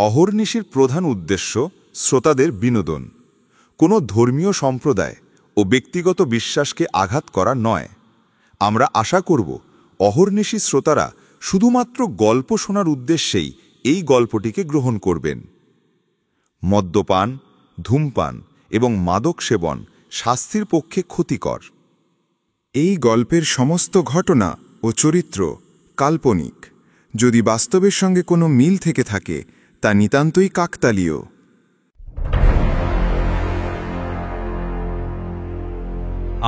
অহর্নিশির প্রধান উদ্দেশ্য শ্রোতাদের বিনোদন, কোনো ধর্মীয় সম্প্রদায় ও ব্যক্তিগত বিশ্বাসকে আঘাত করা নয়। আমরা আশা করব অহর্নিশি শ্রোতারা শুধুমাত্র গল্প শোনার উদ্দেশ্যেই এই গল্পটিকে গ্রহণ করবেন। মদ্যপান, ধূমপান এবং মাদক সেবন স্বাস্থ্যের পক্ষে ক্ষতিকর। এই গল্পের সমস্ত ঘটনা ও চরিত্র কাল্পনিক। যদি বাস্তবের সঙ্গে কোনো মিল থেকে থাকে তা নিতান্তই কাকতালীয়।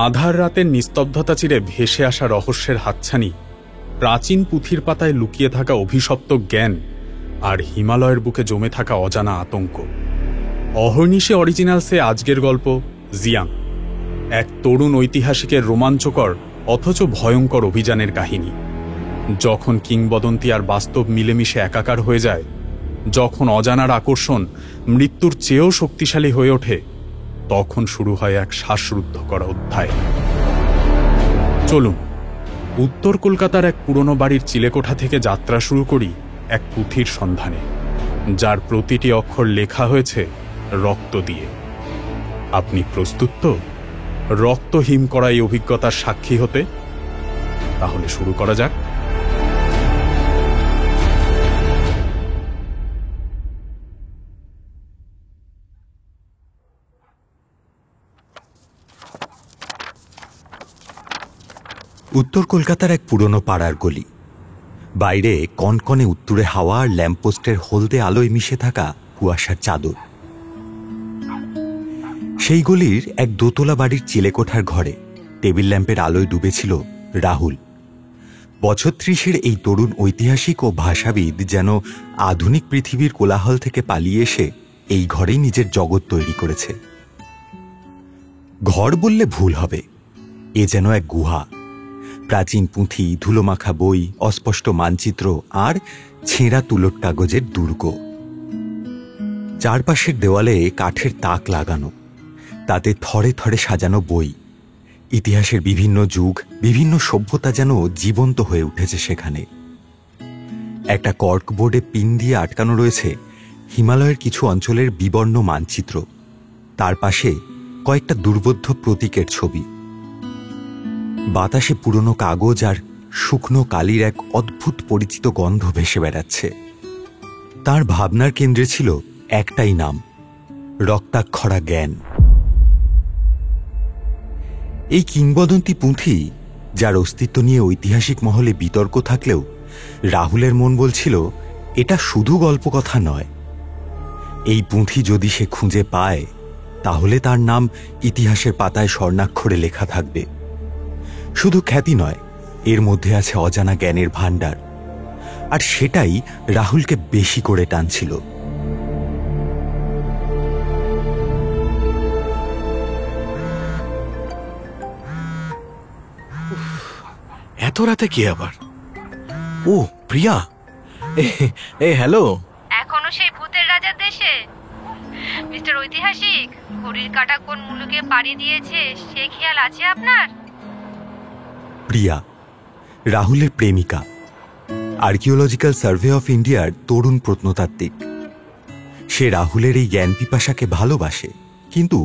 আধার রাতের নিস্তব্ধতা চিরে ভেসে আসা রহস্যের হাতছানি, প্রাচীন পুঁথির পাতায় লুকিয়ে থাকা অভিশপ্ত জ্ঞান আর হিমালয়ের বুকে জমে থাকা অজানা আতঙ্ক। অহর্নিশি অরিজিনালসে আজকের গল্প জিয়াং, এক তরুণ ঐতিহাসিকের রোমাঞ্চকর অথচ ভয়ঙ্কর অভিযানের কাহিনী। যখন কিংবদন্তি আর বাস্তব মিলেমিশে একাকার হয়ে যায়, যখন অজানার আকর্ষণ মৃত্যুর চেয়েও শক্তিশালী হয়ে ওঠে, তখন শুরু হয় এক শ্বাসরুদ্ধ করা অধ্যায়। চলুন উত্তর কলকাতার এক পুরনো বাড়ির চিলেকোঠা থেকে যাত্রা শুরু করি এক পুঁথির সন্ধানে, যার প্রতিটি অক্ষর লেখা হয়েছে রক্ত দিয়ে। আপনি প্রস্তুত তো রক্তহীন করা এই অভিজ্ঞতার সাক্ষী হতে? তাহলে শুরু করা যাক। উত্তর কলকাতার এক পুরনো পাড়ার গলি। বাইরে কনকনে উত্তুরে হাওয়া আর ল্যাম্পপোস্টের হলদে আলোয় মিশে থাকা কুয়াশার চাদর। সেই গলির এক দোতলা বাড়ির চিলেকোঠার ঘরে টেবিল ল্যাম্পের আলোয় ডুবেছিল রাহুল। বছর ৩০-এর এই তরুণ ঐতিহাসিক ও ভাষাবিদ যেন আধুনিক পৃথিবীর কোলাহল থেকে পালিয়ে এসে এই ঘরেই নিজের জগৎ তৈরি করেছে। ঘর বললে ভুল হবে, এ যেন এক গুহা। প্রাচীন পুঁথি, ধুলোমাখা বই, অস্পষ্ট মানচিত্র আর ছেঁড়া তুলোর কাগজের দুর্গ। চারপাশের দেওয়ালে কাঠের তাক লাগানো, তাতে থরে থরে সাজানো বই। ইতিহাসের বিভিন্ন যুগ, বিভিন্ন সভ্যতা যেন জীবন্ত হয়ে উঠেছে সেখানে। একটা কর্কবোর্ডে পিন দিয়ে আটকানো রয়েছে হিমালয়ের কিছু অঞ্চলের বিবর্ণ মানচিত্র। তার পাশে কয়েকটা দুর্বোধ্য প্রতীকের ছবি। বাতাসে পুরনো কাগজ আর শুকনো কালির এক অদ্ভুত পরিচিত গন্ধ ভেসে বেড়াচ্ছে। তার ভাবনার কেন্দ্রে ছিল একটাই নাম, রক্তাক্ষরা জ্ঞান। এই কিংবদন্তি পুঁথি, যার অস্তিত্ব নিয়ে ঐতিহাসিক মহলে বিতর্ক থাকলেও রাহুলের মন বলছিল এটা শুধু গল্পকথা নয়। এই পুঁথি যদি সে খুঁজে পায়, তাহলে তার নাম ইতিহাসের পাতায় স্বর্ণাক্ষরে লেখা থাকবে। শুধু খ্যাতি নয়, এর মধ্যে আছে অজানা জ্ঞানের ভাণ্ডার, আর সেটাই রাহুলকে বেশি করে টানছিল। এত রাতে কি আবার? ও প্রিয়া, হ্যালো। এখনো সেই ভূতের রাজার দেশে? মিস্টার ঐতিহাসিক, ঘড়ির কাঁটা কোন মুলুকে পাড়ি দিয়েছে সে খেয়াল আছে আপনার? প্রিয়া রাহুলের প্রেমিকা, আর্কিওলজিক্যাল সার্ভে অফ ইন্ডিয়ার তরুণ প্রত্নতাত্ত্বিক। সে রাহুলের এই জ্ঞান পিপাসাকে ভালোবাসে, কিন্তু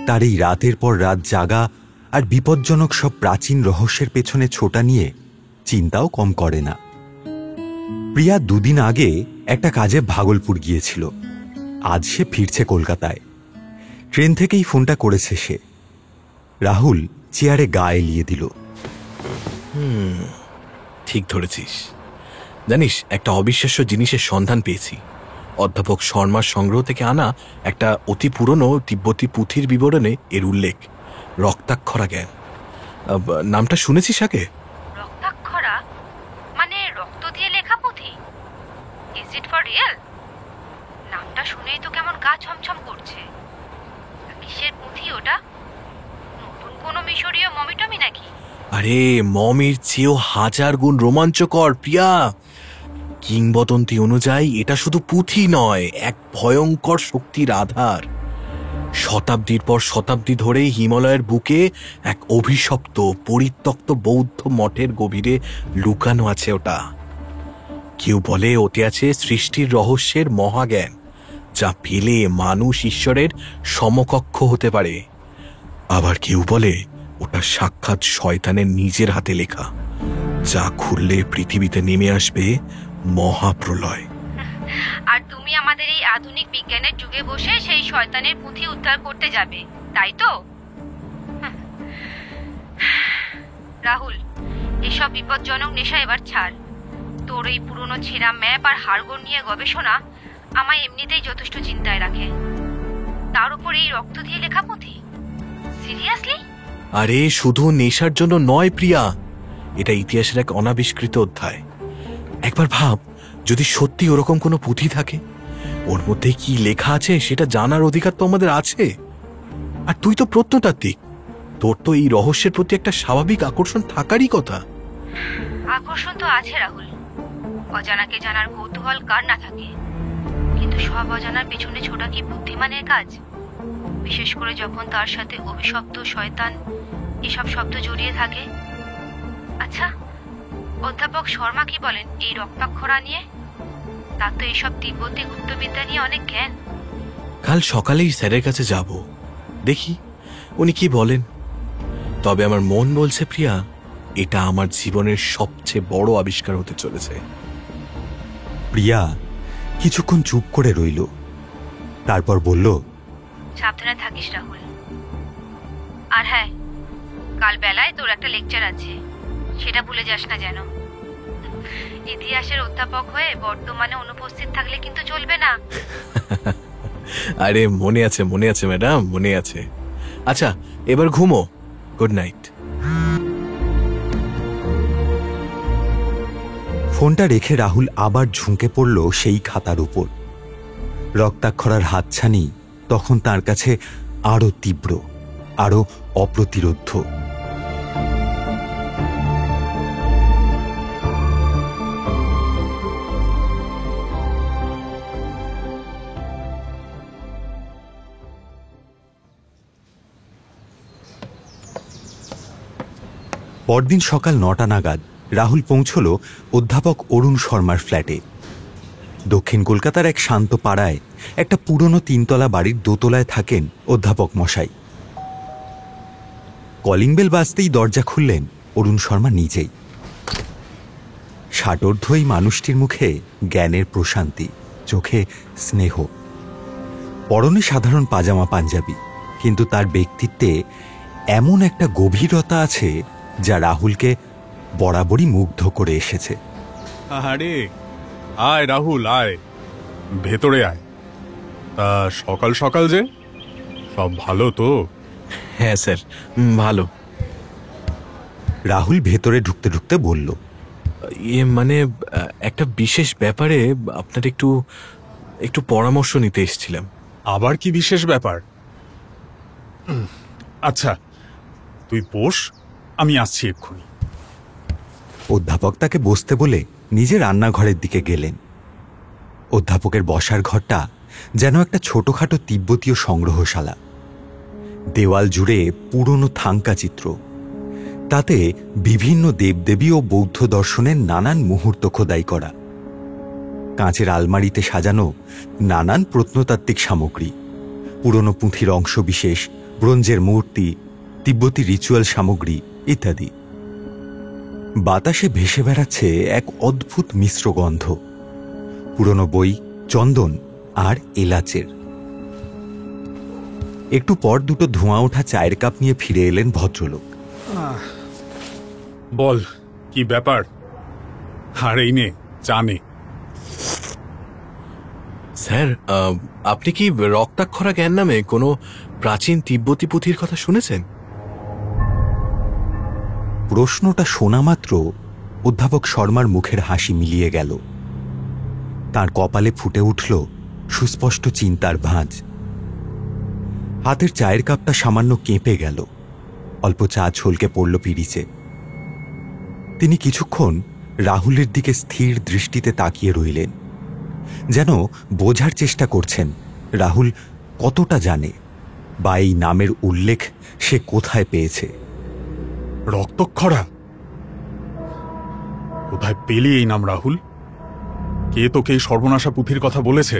তার এই রাতের পর রাত জাগা আর বিপজ্জনক সব প্রাচীন রহস্যের পেছনে ছোটা নিয়ে চিন্তাও কম করে না। প্রিয়া 2 দিন আগে একটা কাজে ভাগলপুর গিয়েছিল। আজ সে ফিরছে কলকাতায়। ট্রেন থেকেই ফোনটা করেছে সে। রাহুল চেয়ারে গা এলিয়ে দিল। ঠিক ধরেছিস। জানিস, একটা অবিশ্বাস্য জিনিসের সন্ধান পেয়েছি। অধ্যাপক শর্মার সংগ্রহ থেকে আনা একটা অতি পুরনো তিব্বতী পুঁথির বিবরণে এর উল্লেখ, রক্তাক্ষরা জ্ঞান। নামটা শুনেছিস আগে? রক্তাক্ষরা মানে রক্ত দিয়ে লেখা পুঁথি? Is it for real? নামটা শুনেই তো কেমন গা ছমছম করছে। কিসের পুঁথি ওটা? নতুন কোনো মিশরীয় মমিটমি নাকি? আরে মমির চেয়েও 1000 গুণ রোমাঞ্চকর প্রিয়া। কিংবদন্তি অনুযায়ী এটা শুধু পুঁথি নয়, এক ভয়ঙ্কর শক্তির আধার। শতাব্দীর পর শতাব্দী ধরে হিমালয়ের বুকে এক অভিশপ্ত পরিত্যক্ত বৌদ্ধ মঠের গভীরে লুকানো আছে ওটা। কেউ বলে ওতে আছে সৃষ্টির রহস্যের মহাজ্ঞান, যা পেলে মানুষ ঈশ্বরের সমকক্ষ হতে পারে। আবার কেউ বলে ওটা সাক্ষাৎ শয়তানের নিজের হাতে লেখা, যা খুললে পৃথিবীতে নেমে আসবে মহাপ্রলয়। আর তুমি আমাদের এই আধুনিক বিজ্ঞানের যুগে বসে সেই শয়তানের পুঁথি উদ্ধার করতে যাবে, তাই তো? রাহুল, এসব বিপজ্জনক নেশা এবার ছাড়। তোর এই পুরনো ছেঁড়া ম্যাপ আর হাড়গোড় নিয়ে গবেষণা আমায় এমনিতেই যথেষ্ট চিন্তায় রাখে। তার উপর এই রক্ত দিয়ে লেখা পুঁথি, সিরিয়াসলি? আরে শুধু নেশার জন্য নয় প্রিয়া, এটা ইতিহাসের এক অনাবিষ্কৃত অধ্যায়। একবার ভাব, যদি সত্যি ওরকম কোনো পুঁথি থাকে, ওর মধ্যে কি লেখা আছে সেটা জানার অধিকার তো আমাদের আছে। আর তুই তো প্রত্নতাত্ত্বিক, তোর তো এই রহস্যের প্রতি একটা স্বাভাবিক আকর্ষণ থাকারই কথা। আকর্ষণ তো আছে রাহুল, অজানাকে জানার কৌতূহল কার না থাকে। কিন্তু সব অজানার পেছনে ছোটা কি বুদ্ধিমানের কাজ? বিশেষ করে যখন তার সাথে অভিশপ্ত, শয়তান এসব শব্দ জড়িয়ে থাকে। আচ্ছা, অধ্যাপক শর্মা কি বলেন এই রক্তাক্ষরা নিয়ে? তার তো এইসব তিব্বতী গুপ্তবিদ্যা নিয়ে অনেক জ্ঞান। কাল সকালেই স্যারের কাছে যাব, দেখি উনি কি বলেন। তবে আমার মন বলছে প্রিয়া, এটা আমার জীবনের সবচেয়ে বড় আবিষ্কার হতে চলেছে। প্রিয়া কিছুক্ষণ চুপ করে রইল, তারপর বলল, সাবধানে থাকিস রাহুল। আর হ্যাঁ, কাল বেলায় তোর একটা লেকচার আছে, সেটা ভুলে যাস না যেন। ইতিহাসের অধ্যাপক হয়ে বর্তমানে অনুপস্থিত থাকলে কিন্তু চলবে না। আরে মনে আছে ম্যাডাম, মনে আছে। আচ্ছা, এবার ঘুমো, গুড নাইট। ফোনটা রেখে রাহুল আবার ঝুঁকে পড়ল সেই খাতার উপর। রক্তাক্ষরার হাতছানি তখন তার কাছে আরো তীব্র, আরো অপ্রতিরোধ্য। পরদিন সকাল ৯টা নাগাদ রাহুল পৌঁছল অধ্যাপক অরুণ শর্মার ফ্ল্যাটে। দক্ষিণ কলকাতার এক শান্ত পাড়ায় একটা পুরনো ৩তলা বাড়ির দোতলায় থাকেন অধ্যাপক মশাই। কলিং বেল বাজতেই দরজা খুললেন অরুণ শর্মা নিজেই। ষাটোর্ধ্ব এই মানুষটির মুখে জ্ঞানের প্রশান্তি, চোখে স্নেহ। পরনে সাধারণ পাজামা পাঞ্জাবি, কিন্তু তার ব্যক্তিত্বে এমন একটা গভীরতা আছে যা রাহুলকে বরাবরই মুগ্ধ করে এসেছে। আরে আয় রাহুল, আয় ভেতরে আয়। তা সকাল সকাল যে, সব ভালো তো? হ্যাঁ স্যার, ভালো। রাহুল ভেতরে ঢুকতে ঢুকতে বলল, মানে একটা বিশেষ ব্যাপারে আপনার একটু পরামর্শ নিতে এসেছিলাম। আবার কি বিশেষ ব্যাপার? আচ্ছা তুই বস, আমি আসছি এক্ষুনি। অধ্যাপক তাকে বসতে বলে নিজে রান্নাঘরের দিকে গেলেন। অধ্যাপকের বসার ঘরটা যেন একটা ছোটখাটো তিব্বতীয় সংগ্রহশালা। দেওয়াল জুড়ে পুরনো থাঙ্কা চিত্র, তাতে বিভিন্ন দেবদেবী ও বৌদ্ধ দর্শনের নানান মুহূর্ত খোদাই করা। কাঁচের আলমারিতে সাজানো নানান প্রত্নতাত্ত্বিক সামগ্রী, পুরনো পুঁথির অংশবিশেষ, ব্রোঞ্জের মূর্তি, তিব্বতী রিচুয়াল সামগ্রী ইত্যাদি। বাতাসে ভেসে বেড়াচ্ছে এক অদ্ভুত মিশ্র গন্ধ, পুরনো বই, চন্দন আর এলাচের। একটু পর দুটো ধোঁয়া ওঠা চায়ের কাপ নিয়ে ফিরে এলেন ভদ্রলোক। বল কি ব্যাপার? আর এই নে চা নে। স্যার, আপনি কি রক্তাক্ষরা জ্ঞান নামে কোনো প্রাচীন তিব্বতী পুঁথির কথা শুনেছেন? প্রশ্নটা শোনা মাত্র অধ্যাপক শর্মার মুখের হাসি মিলিয়ে গেল। তার কপালে ফুটে উঠল সুস্পষ্ট চিন্তার ভাঁজ। হাতের চায়ের কাপটা সামান্য কেঁপে গেল, অল্প চা ছলকে পড়ল পিরিচে। তিনি কিছুক্ষণ রাহুলের দিকে স্থির দৃষ্টিতে তাকিয়ে রইলেন, যেন বোঝার চেষ্টা করছেন রাহুল কতটা জানে বা এই নামের উল্লেখ সে কোথায় পেয়েছে। রক্তক্ষরা? কোথায় পেলি এই নাম রাহুল? কে তোকে এই সর্বনাশা পুঁথির কথা বলেছে?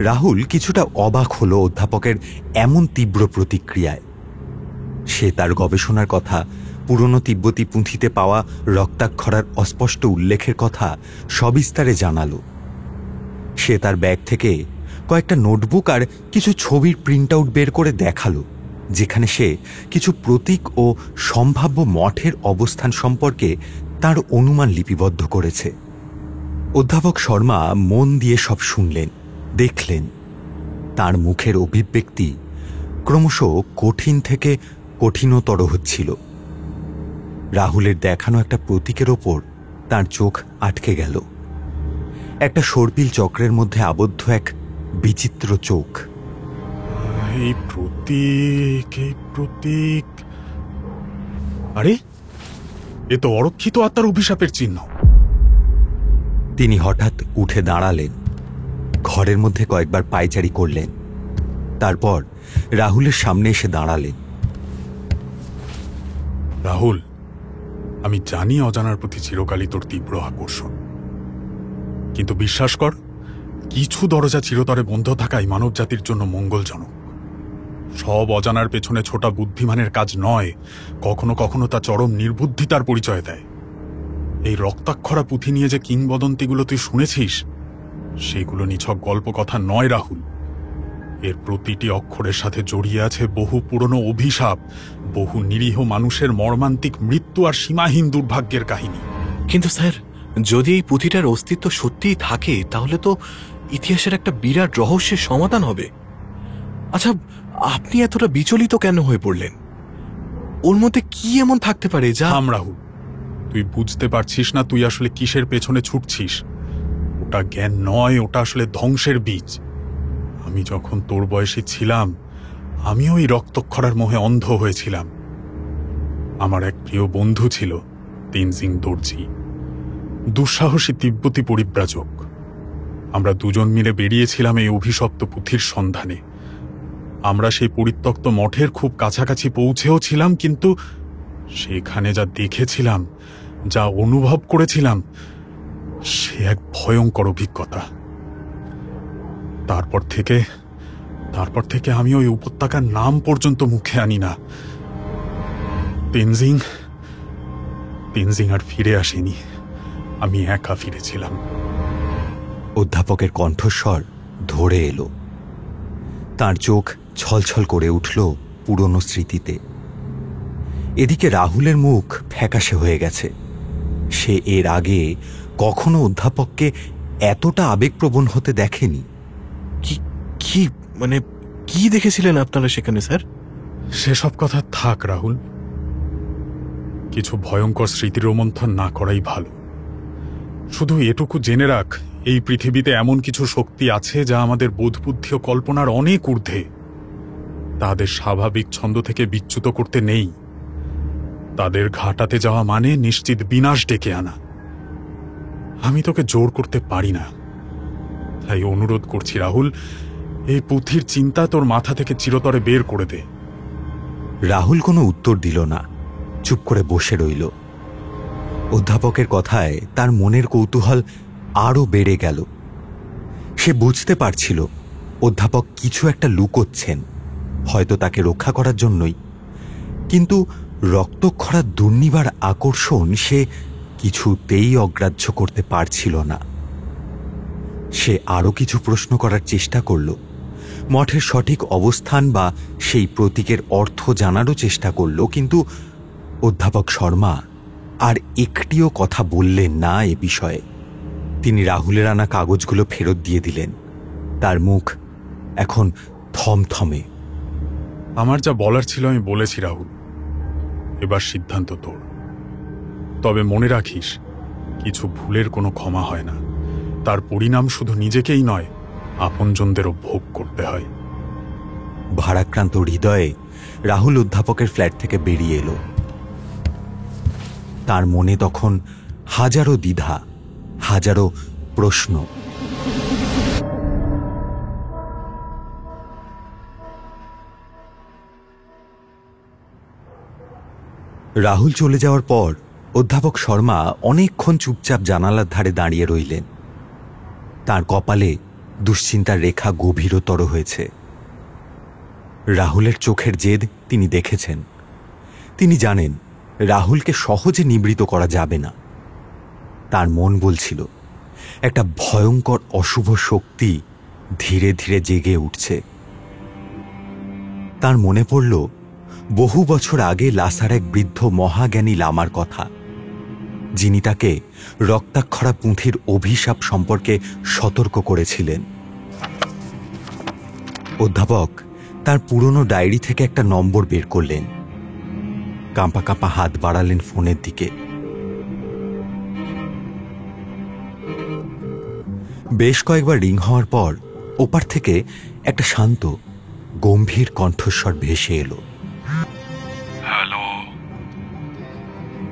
রাহুল কিছুটা অবাক হলো অধ্যাপকের এমন তীব্র প্রতিক্রিয়ায়। সে তার গবেষণার কথা, পুরনো তিব্বতী পুঁথিতে পাওয়া রক্তাক্ষরার অস্পষ্ট উল্লেখের কথা সবিস্তারে জানাল। সে তার ব্যাগ থেকে কয়েকটা নোটবুক আর কিছু ছবির প্রিন্ট আউট বের করে দেখালো, যেখানে সে কিছু প্রতীক ও সম্ভাব্য মঠের অবস্থান সম্পর্কে তার অনুমান লিপিবদ্ধ করেছে। অধ্যাপক শর্মা মন দিয়ে সব শুনলেন, দেখলেন। তার মুখের অভিব্যক্তি ক্রমশ কঠিন থেকে কঠিনতর হচ্ছিল। রাহুলের দেখানো একটা প্রতীকের ওপর তার চোখ আটকে গেল। একটা সর্পিল চক্রের মধ্যে আবদ্ধ এক বিচিত্র চোখ। এই প্রতীক, আরে এ তো অরক্ষিত আত্মার অভিশাপের চিহ্ন। তিনি হঠাৎ উঠে দাঁড়ালেন, ঘরের মধ্যে কয়েকবার পায়চারি করলেন, তারপর রাহুলের সামনে এসে দাঁড়ালেন। রাহুল, আমি জানি অজানার প্রতি চিরকালই তোর তীব্র আকর্ষণ, কিন্তু বিশ্বাস কর, কিছু দরজা চিরতরে বন্ধ থাকাই মানব জাতির জন্য মঙ্গলজনক। সব অজানার পেছনে ছোটা বুদ্ধিমানের কাজ নয়, কখনো কখনো তা চরম নির্বুদ্ধিতার পরিচয় দেয়। এই রক্তাক্ষরা পুঁথি নিয়ে যে কিংবদন্তিগুলো তুই শুনেছিস, সেগুলো নিছক গল্প কথা নয় রাহুল। এর প্রতিটি অক্ষরের সাথে জড়িয়ে আছে বহু পুরনো অভিশাপ, বহু নিরীহ মানুষের মর্মান্তিক মৃত্যু আর সীমাহীন দুর্ভাগ্যের কাহিনী। কিন্তু স্যার, যদি এই পুঁথিটার অস্তিত্ব সত্যিই থাকে, তাহলে তো ইতিহাসের একটা বিরাট রহস্যের সমাধান হবে। আচ্ছা, আপনি এতটা বিচলিত কেন হয়ে পড়লেন? ওর মধ্যে কি এমন থাকতে পারে যা... থাম রাহুল, তুই বুঝতে পারছিস না তুই আসলে কিসের পেছনে ছুটছিস। ওটা জ্ঞান নয়, ওটা আসলে ধ্বংসের বীজ। আমি যখন তোর বয়সী ছিলাম, আমিও এই রক্তক্ষরার মোহে অন্ধ হয়েছিলাম। আমার এক প্রিয় বন্ধু ছিল তেনজিং দর্জি, দুঃসাহসী তিব্বতী পরিব্রাজক। আমরা দুজন মিলে বেরিয়েছিলাম এই অভিশপ্ত পুঁথির সন্ধানে। আমরা সেই পরিত্যক্ত মঠের খুব কাছাকাছি পৌঁছেও ছিলাম, কিন্তু সেখানে যা দেখেছিলাম, যা অনুভব করেছিলাম, সে এক ভয়ঙ্কর অভিজ্ঞতা। তারপর থেকে আমি ওই উপত্যকার নাম পর্যন্ত মুখে আনি না। তেনজিং আর ফিরে আসেনি, আমি একা ফিরেছিলাম। অধ্যাপকের কণ্ঠস্বর ধরে এলো, তার চোখ ছলছল করে উঠল পুরনো স্মৃতিতে। এদিকে রাহুলের মুখ ফ্যাকাশে হয়ে গেছে। সে এর আগে কখনো অধ্যাপককে এতটা আবেগপ্রবণ হতে দেখেনি। কি দেখেছিলেন আপনারা সেখানে, স্যার? সেসব কথা থাক রাহুল, কিছু ভয়ঙ্কর স্মৃতি রোমন্থন না করাই ভালো। শুধু এটুকু জেনে রাখ, এই পৃথিবীতে এমন কিছু শক্তি আছে যা আমাদের বোধবুদ্ধি ও কল্পনার অনেক ঊর্ধ্বে। তাদের স্বাভাবিক ছন্দ থেকে বিচ্যুত করতে নেই। তাদের ঘাটাতে যাওয়া মানে নিশ্চিত বিনাশ ডেকে আনা। আমি তোকে জোর করতে পারি না, তাই অনুরোধ করছি রাহুল, এই পুঁথির চিন্তা তোর মাথা থেকে চিরতরে বের করে দে। রাহুল কোনো উত্তর দিল না, চুপ করে বসে রইল। অধ্যাপকের কথায় তার মনের কৌতূহল আরও বেড়ে গেল। সে বুঝতে পারছিল অধ্যাপক কিছু একটা লুকোচ্ছেন, হয়তো তাকে রক্ষা করার জন্যই। কিন্তু রক্তক্ষরা দুর্নিবার আকর্ষণ সে কিছুতেই অগ্রাহ্য করতে পারছিল না। সে আরও কিছু প্রশ্ন করার চেষ্টা করল, মঠের সঠিক অবস্থান বা সেই প্রতীকের অর্থ জানারও চেষ্টা করল, কিন্তু অধ্যাপক শর্মা আর একটিও কথা বললেন না এ বিষয়ে। তিনি রাহুলের আনা কাগজগুলো ফেরত দিয়ে দিলেন। তার মুখ এখন থমথমে। আমার যা বলার ছিল আমি বলেছি রাহুল, এবার সিদ্ধান্ত তোর। তবে মনে রাখিস, কিছু ভুলের কোনো ক্ষমা হয় না। তার পরিণাম শুধু নিজেকেই নয়, আপনজনদেরও ভোগ করতে হয়। ভারাক্রান্ত হৃদয়ে রাহুল অধ্যাপকের ফ্ল্যাট থেকে বেরিয়ে এলো। তার মনে তখন হাজারো দ্বিধা, হাজারো প্রশ্ন। রাহুল চলে যাওয়ার পর অধ্যাপক শর্মা অনেকক্ষণ চুপচাপ জানালার ধারে দাঁড়িয়ে রইলেন। তার কপালে দুশ্চিন্তার রেখা গভীরতর হয়েছে। রাহুলের চোখের জেদ তিনি দেখেছেন। তিনি জানেন রাহুলকে সহজে নিবৃত করা যাবে না। তার মন বলছিল একটা ভয়ঙ্কর অশুভ শক্তি ধীরে ধীরে জেগে উঠছে। তার মনে পড়ল বহু বছর আগে লাসার এক বৃদ্ধ মহাজ্ঞানী লামার কথা, যিনি তাকে রক্তাক্ষরা পুঁথির অভিশাপ সম্পর্কে সতর্ক করেছিলেন। অধ্যাপক তার পুরনো ডায়েরি থেকে একটা নম্বর বের করলেন। কাঁপা কাঁপা হাত বাড়ালেন ফোনের দিকে। বেশ কয়েকবার রিং হওয়ার পর ওপার থেকে একটা শান্ত গম্ভীর কণ্ঠস্বর ভেসে এলো। হ্যালো,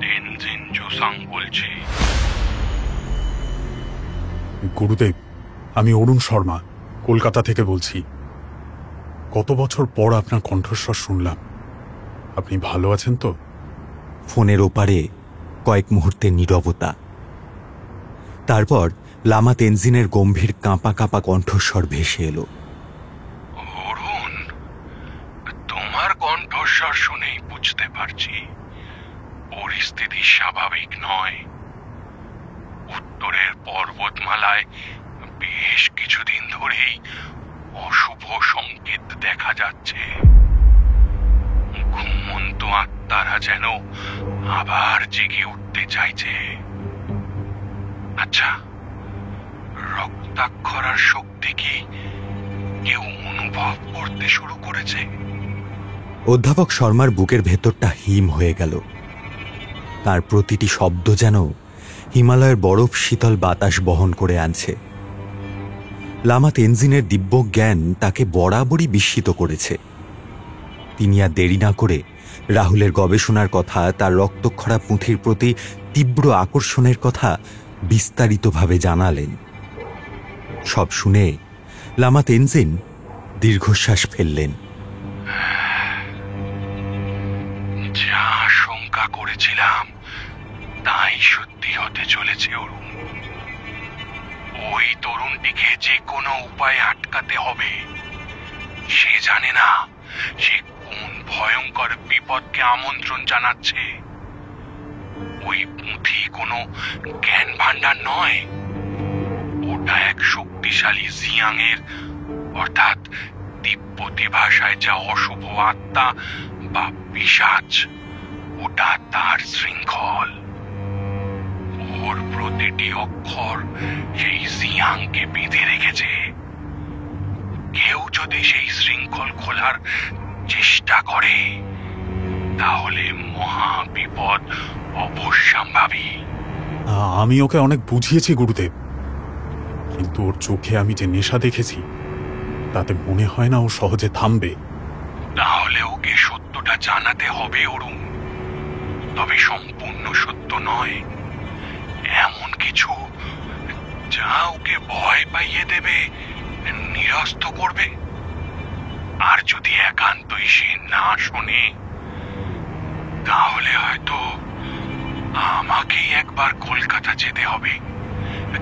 তেনজিন জোসাং বলছি। গুরুদেব, আমি অরুণ শর্মা কলকাতা থেকে বলছি। কত বছর পর আপনার কণ্ঠস্বর শুনলাম। আপনি ভালো আছেন তো? ফোনের ওপারে কয়েক মুহূর্তের নীরবতা। তারপর লামা তেনজিনের গম্ভীর কাঁপা কাঁপা কণ্ঠস্বর ভেসে এলো। অরুণ, তোমার কণ্ঠস্বর শুনেই বুঝতে পারছি পরিস্থিতি স্বাভাবিক নয়। উত্তরের পর্বতমালায় বেশ কিছুদিন ধরেই অশুভ সংকেত দেখা যাচ্ছে। ঘুমন্ত আত্মারা যেন আবার জেগে উঠতে চাইছে। আচ্ছা, রক্তাক্ষরার শক্তি কি কেউ অনুভব করতে শুরু করেছে? অধ্যাপক শর্মার বুকের ভেতরটা হিম হয়ে গেল। তার প্রতিটি শব্দ যেন হিমালয়ের বরফ শীতল বাতাস বহন করে আনছে। লামা তেনজিনের দিব্য জ্ঞান তাকে বরাবরই বিস্মিত করেছে। তিনি আর দেরি না করে রাহুলের গবেষণার কথা, তার রক্তক্ষরা পুঁথির প্রতি তীব্র আকর্ষণের কথা বিস্তারিতভাবে জানালেন। সব শুনে লামা তেনজিন দীর্ঘশ্বাস ফেললেন। যা আশঙ্কা করেছিলাম তাই সত্যি হতে চলেছে অরুণ। ওই তরুণটিকে যে কোনো উপায়ে আটকাতে হবে। সে জানে না সে কোন ভয়ঙ্কর বিপদকে আমন্ত্রণ জানাচ্ছে। ওই পুঁথি কোনো জ্ঞান ভাণ্ডার নয়, ওটা এক শক্তিশালী জিয়াং এর, অর্থাৎ তিব্বতী ভাষায় যা অশুভ আত্মা বা পিশাচ, ওটা তার শৃঙ্খল। ওর প্রতিটি অক্ষর সেই জিয়াংকে বেঁধে রেখেছে। কেউ যদি সেই শৃঙ্খল খোলার চেষ্টা করে তাহলে মহা বিপদ অবশ্যম্ভাবী। আমি ওকে অনেক বুঝিয়েছি গুরুদেব, কিন্তু ওর চোখে আমি যে নেশা দেখেছি তাতে মনে হয় না ও সহজে থামবে। তাহলে ওকে সত্যটা জানাতে হবে অরুণ, তবে সম্পূর্ণ সত্য নয়, এমন কিছু যা ওকে ভয় পাইয়ে দেবে, নিরস্ত করবে। আর যদি একান্তই সে না শোনে তাহলে হয়তো আমাকেই একবার কলকাতা যেতে হবে।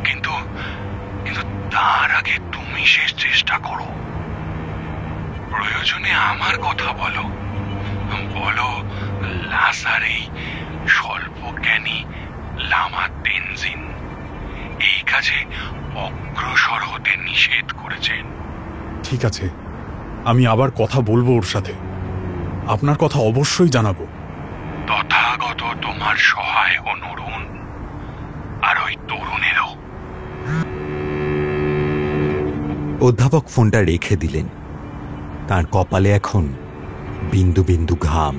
কিন্তু কিন্তু তার আগে তুমি শেষ চেষ্টা করো। প্রয়োজনে আমার কথা বলো, বলো লাসার এই স্বল্প জ্ঞানী লামা তেনজিন এই কাজে অগ্রসর হতে নিষেধ করেছেন। ঠিক আছে, আমি আবার কথা বলবো ওর সাথে। আপনার কথা অবশ্যই জানাবো। তথাগত তোমার সহায় হন অরুণ, আর ওই তরুণেরও। অধ্যাপক ফোনটা রেখে দিলেন। তার কপালে এখন বিন্দু বিন্দু ঘাম।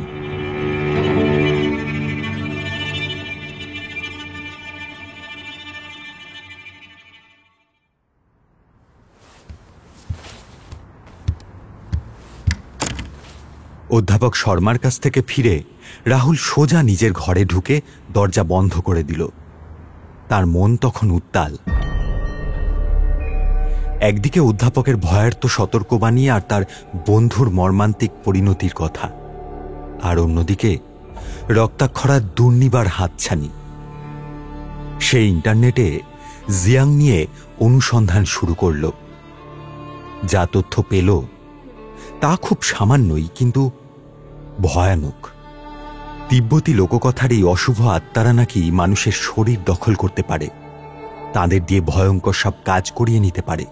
অধ্যাপক শর্মার কাছ থেকে ফিরে রাহুল সোজা নিজের ঘরে ঢুকে দরজা বন্ধ করে দিল। তার মন তখন উত্তাল। একদিকে অধ্যাপকের ভয়ার্ত সতর্কবাণী আর তার বন্ধুর মর্মান্তিক পরিণতির কথা, আর অন্যদিকে রক্তাক্ষরার দুর্নিবার হাতছানি। সে ইন্টারনেটে জিয়াং নিয়ে অনুসন্ধান শুরু করল। যা তথ্য পেল তা খুব সামান্যই, কিন্তু ভয়ানক। তিব্বতী লোককথার এই অশুভ আত্মারা নাকি মানুষের শরীর দখল করতে পারে, তাদের দিয়ে ভয়ঙ্কর সব কাজ করিয়ে নিতে পারে।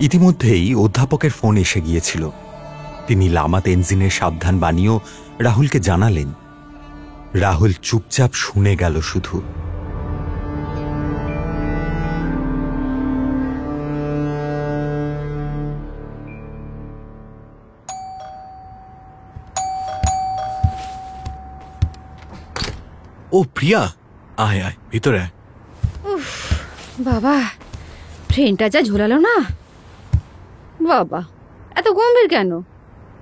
ইতিমধ্যেই অধ্যাপকের ফোন এসে গিয়েছিল। তিনি লামা তেনজিনের সাবধান বাণীও রাহুলকে জানালেন। রাহুল চুপচাপ শুনে গেল শুধু। ও প্রিয়া, আয় আয় ভিতরে আয়। বাবা, ট্রেনটা যা ঝোলালো না বাবা, এত গম্ভীর কেন?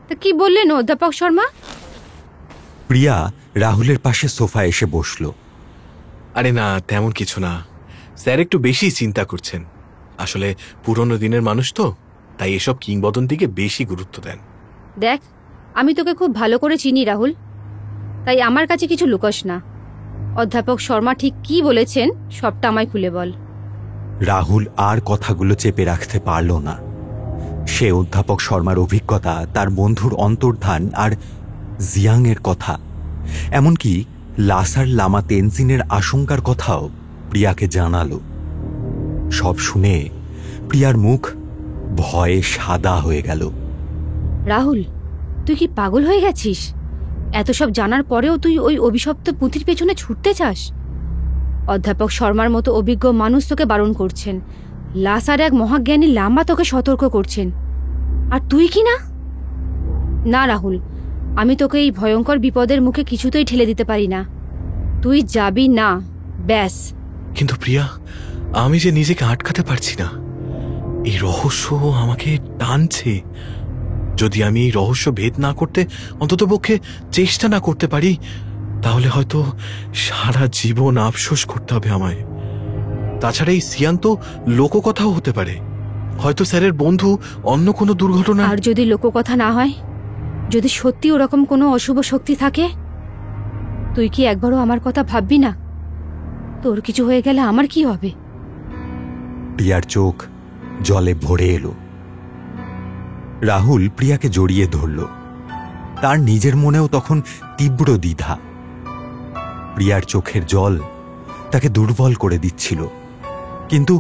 তা কি বললেন অধ্যাপক শর্মা? প্রিয়া রাহুলের পাশে সোফায় এসে বসল। আরে না, তেমন কিছু না। স্যার একটু বেশি চিন্তা করছেন। আসলে পুরনো দিনের মানুষ তো, তাই এসব কিংবদন্তিকে বেশি গুরুত্ব দেন। দেখ, আমি তোকে খুব ভালো করে চিনি রাহুল, তাই আমার কাছে কিছু লুকোস না। অধ্যাপক শর্মা ঠিক কি বলেছেন সবটা আমায় খুলে বল। রাহুল আর কথাগুলো চেপে রাখতে পারল না। সে অধ্যাপক শর্মার অভিজ্ঞতা, তার বন্ধুর অন্তর্ধান আর জিয়াংয়ের কথা, এমনকি লাসার লামা তেনজিনের আশঙ্কার কথাও প্রিয়াকে জানালো। সব শুনে প্রিয়ার মুখ ভয়ে সাদা হয়ে গেল। রাহুল, তুই কি পাগল হয়ে গেছিস? এত সব জানার পরেও তুই ওই অভিশপ্ত পুঁথির পেছনে ছুটতে চাস? অধ্যাপক শর্মার মতো অভিজ্ঞ মানুষ তোকে বারণ করছেন, লাসার এক মহাজ্ঞানী লামা তোকে সতর্ক করছেন, আর তুই কি না? না রাহুল, আমি তোকে এই ভয়ঙ্কর বিপদের মুখে কিছুতেই ঠেলে দিতে পারি না। তুই যাবি না, ব্যাস। কিন্তু প্রিয়া, আমি যে নিজেকে আটকাতে পারছি না। এই রহস্য আমাকে টানছে। যদি আমি এই রহস্য ভেদ না করতে, অন্ততপক্ষে চেষ্টা না করতে পারি, তাহলে হয়তো সারা জীবন আফসোস করতে হবে আমায়। তাছাড়া এই সিয়াং তো লোককথাও হতে পারে। হয়তো স্যারের বন্ধু অন্য কোনো দুর্ঘটনা। আর যদি লোককথা না হয়, যদি সত্যি ওরকম কোনো অশুভ শক্তি থাকে, তুই কি একবারও আমার কথা ভাববি না? তোর কিছু হয়ে গেলে আমার কি হবে? প্রিয়ার চোখ জলে ভরে এলো। রাহুল প্রিয়াকে জড়িয়ে ধরল। তার নিজের মনেও তখন তীব্র দ্বিধা। প্রিয়ার চোখের জল তাকে দুর্বল করে দিচ্ছিল, কিন্তু